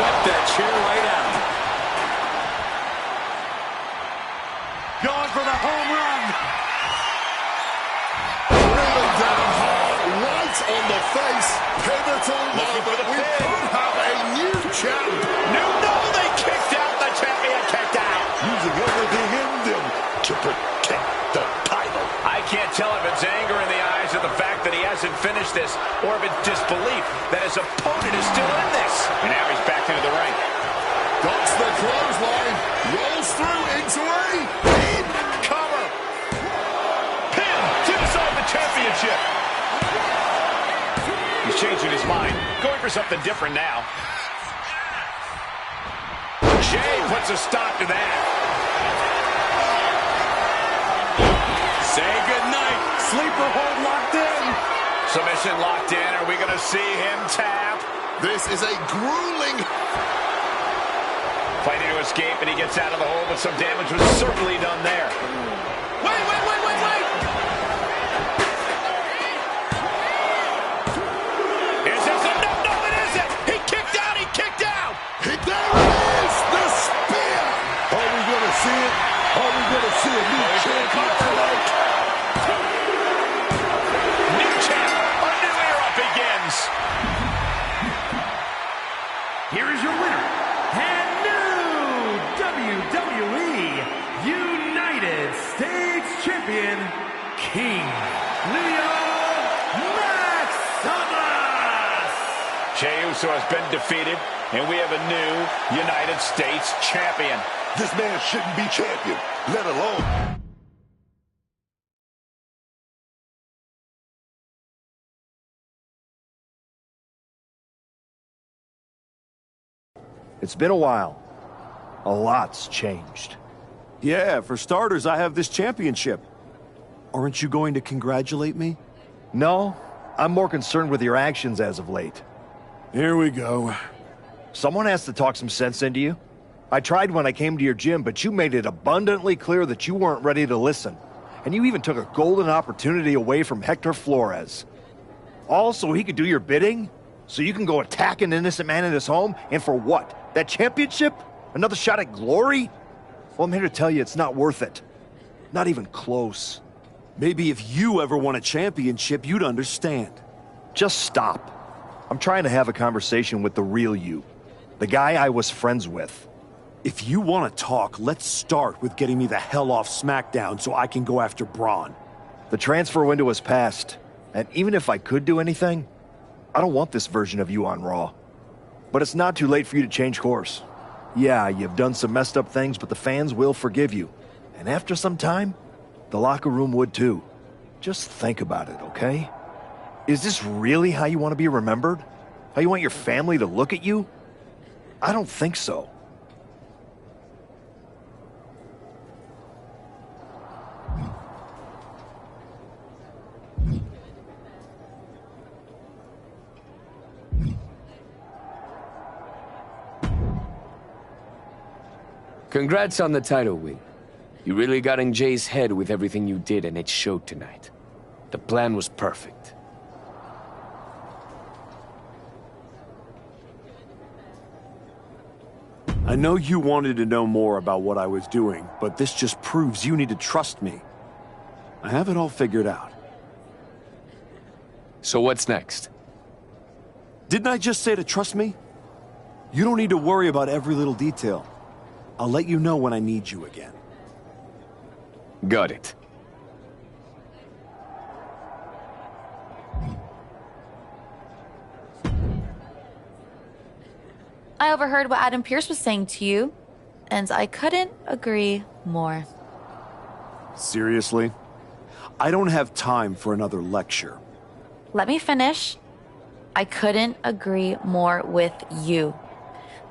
Shut that chair right out. Going for the home run. Driven down hard, right on the face. Pivotal moment. We could have a new champ. No, they kicked out. The champion kicked out. Using everything in them to protect the title. I can't tell if it's anger in the eyes of the fact that he hasn't finished this, or if it's disbelief that his opponent is still in this. And now he's back into the ring. Ducks the clothesline, rolls through into a pin cover. Pin to decide the championship. He's changing his mind, going for something different now. Jay puts a stop to that. Say goodnight. Sleeper hold locked in. Submission locked in. Are we going to see him tap? This is a grueling... Fighting to escape, and he gets out of the hole, but some damage was certainly done there. Wait! Is this a... No, it isn't! He kicked out! There it is! The spear! Are we going to see it? Are we going to see a new champion tonight? New champ! A new era begins! Here is your winner, and new WWE United States Champion, King Maximus! Jey Uso has been defeated, and we have a new United States Champion. This man shouldn't be champion, let alone... It's been a while. A lot's changed. Yeah, for starters, I have this championship. Aren't you going to congratulate me? No, I'm more concerned with your actions as of late. Here we go. Someone has to talk some sense into you. I tried when I came to your gym, but you made it abundantly clear that you weren't ready to listen. And you even took a golden opportunity away from Hector Flores. All so he could do your bidding? So you can go attack an innocent man in his home? And for what? That championship? Another shot at glory? Well, I'm here to tell you it's not worth it. Not even close. Maybe if you ever won a championship, you'd understand. Just stop. I'm trying to have a conversation with the real you. The guy I was friends with. If you want to talk, let's start with getting me the hell off SmackDown so I can go after Braun. The transfer window has passed, and even if I could do anything, I don't want this version of you on Raw. But it's not too late for you to change course. Yeah, you've done some messed up things, but the fans will forgive you. And after some time, the locker room would too. Just think about it, okay? Is this really how you want to be remembered? How you want your family to look at you? I don't think so. Congrats on the title win. You really got in Jay's head with everything you did, and it showed tonight. The plan was perfect. I know you wanted to know more about what I was doing, but this just proves you need to trust me. I have it all figured out. So what's next? Didn't I just say to trust me? You don't need to worry about every little detail. I'll let you know when I need you again. Got it. I overheard what Adam Pearce was saying to you, and I couldn't agree more. Seriously? I don't have time for another lecture. Let me finish. I couldn't agree more with you.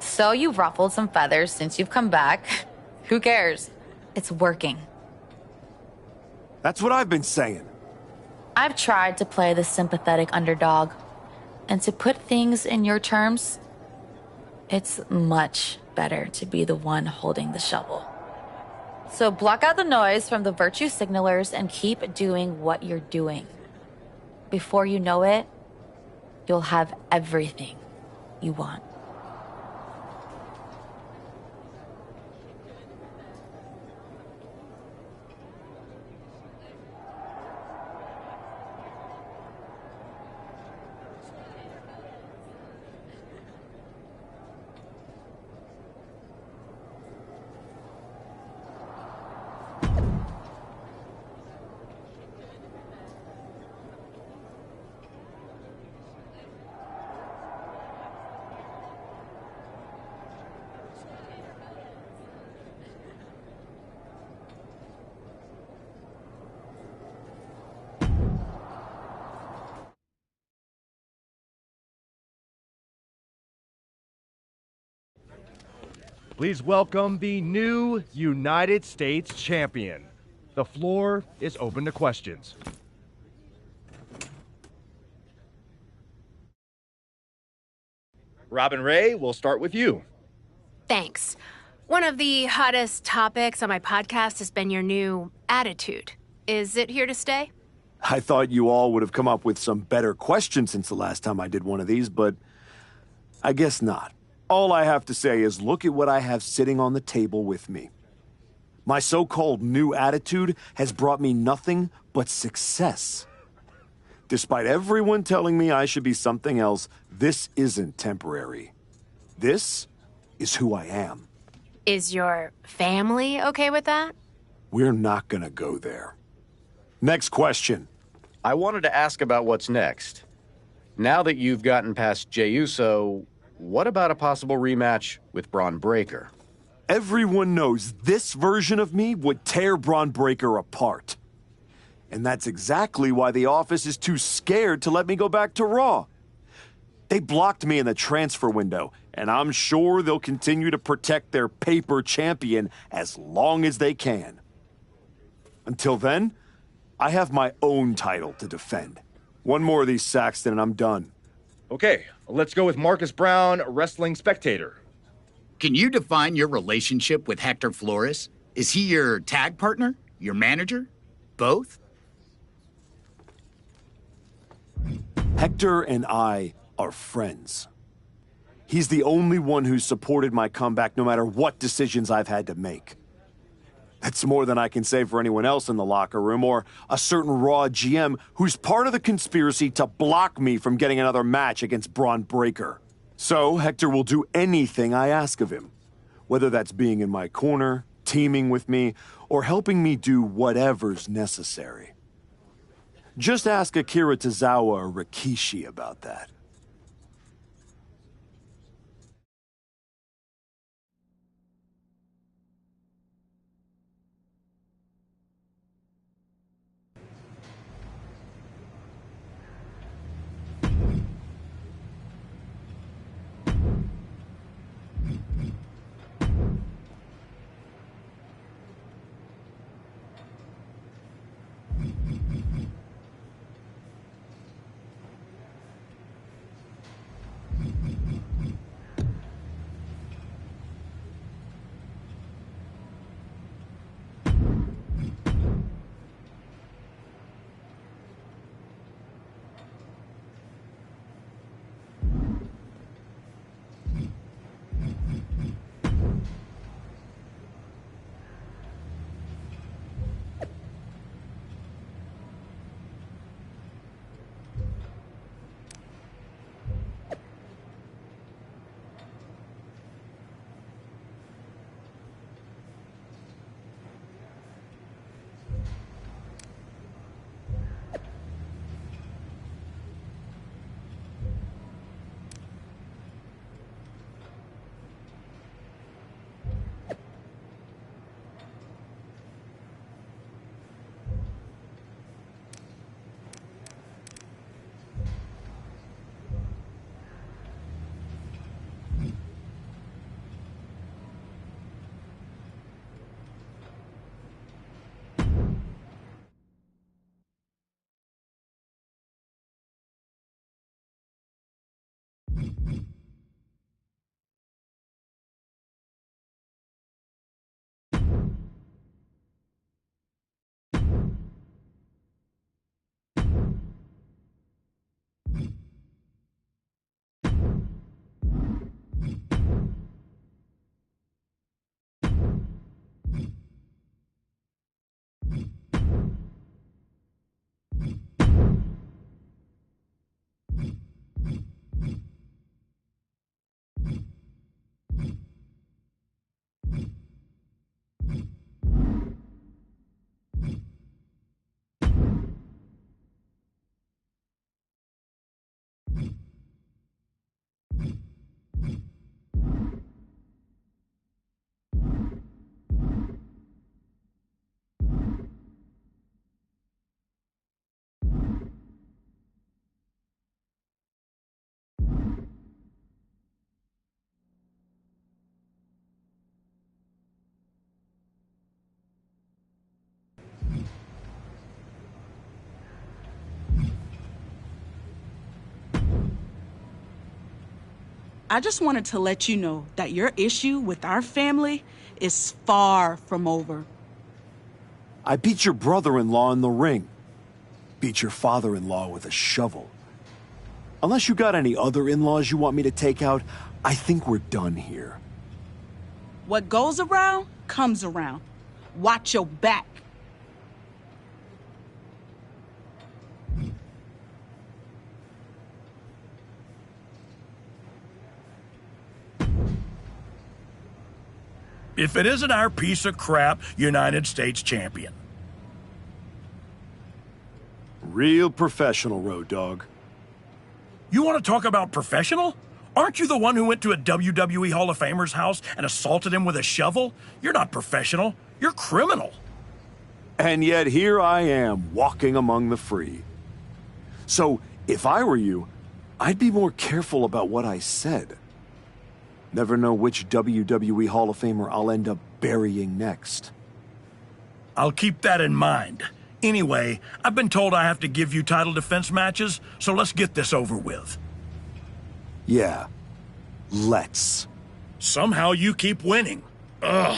So you've ruffled some feathers since you've come back. Who cares? It's working. That's what I've been saying. I've tried to play the sympathetic underdog, and to put things in your terms, it's much better to be the one holding the shovel. So block out the noise from the virtue signalers and keep doing what you're doing. Before you know it, you'll have everything you want. Please welcome the new United States Champion. The floor is open to questions. Robin Ray, we'll start with you. Thanks. One of the hottest topics on my podcast has been your new attitude. Is it here to stay? I thought you all would have come up with some better questions since the last time I did one of these, but I guess not. All I have to say is look at what I have sitting on the table with me. My so-called new attitude has brought me nothing but success. Despite everyone telling me I should be something else, this isn't temporary. This is who I am. Is your family okay with that? We're not gonna go there. Next question. I wanted to ask about what's next. Now that you've gotten past Jey Uso, what about a possible rematch with Braun Breaker? Everyone knows this version of me would tear Braun Breaker apart. And that's exactly why the office is too scared to let me go back to Raw. They blocked me in the transfer window, and I'm sure they'll continue to protect their paper champion as long as they can. Until then, I have my own title to defend. One more of these, Saxton, and I'm done. Okay, let's go with Marcus Brown, wrestling spectator. Can you define your relationship with Hector Flores? Is he your tag partner? Your manager? Both? Hector and I are friends. He's the only one who's supported my comeback no matter what decisions I've had to make. That's more than I can say for anyone else in the locker room or a certain Raw GM who's part of the conspiracy to block me from getting another match against Braun Breaker. So Hector will do anything I ask of him, whether that's being in my corner, teaming with me, or helping me do whatever's necessary. Just ask Akira Tozawa or Rikishi about that. I just wanted to let you know that your issue with our family is far from over. I beat your brother-in-law in the ring. Beat your father-in-law with a shovel. Unless you got any other in-laws you want me to take out, I think we're done here. What goes around, comes around. Watch your back. If it isn't our piece of crap United States champion. Real professional, Road Dogg. You want to talk about professional? Aren't you the one who went to a WWE Hall of Famer's house and assaulted him with a shovel? You're not professional. You're criminal. And yet here I am, walking among the free. So, if I were you, I'd be more careful about what I said. Never know which WWE Hall of Famer I'll end up burying next. I'll keep that in mind. Anyway, I've been told I have to give you title defense matches, so let's get this over with. Yeah, let's. Somehow you keep winning. Ugh.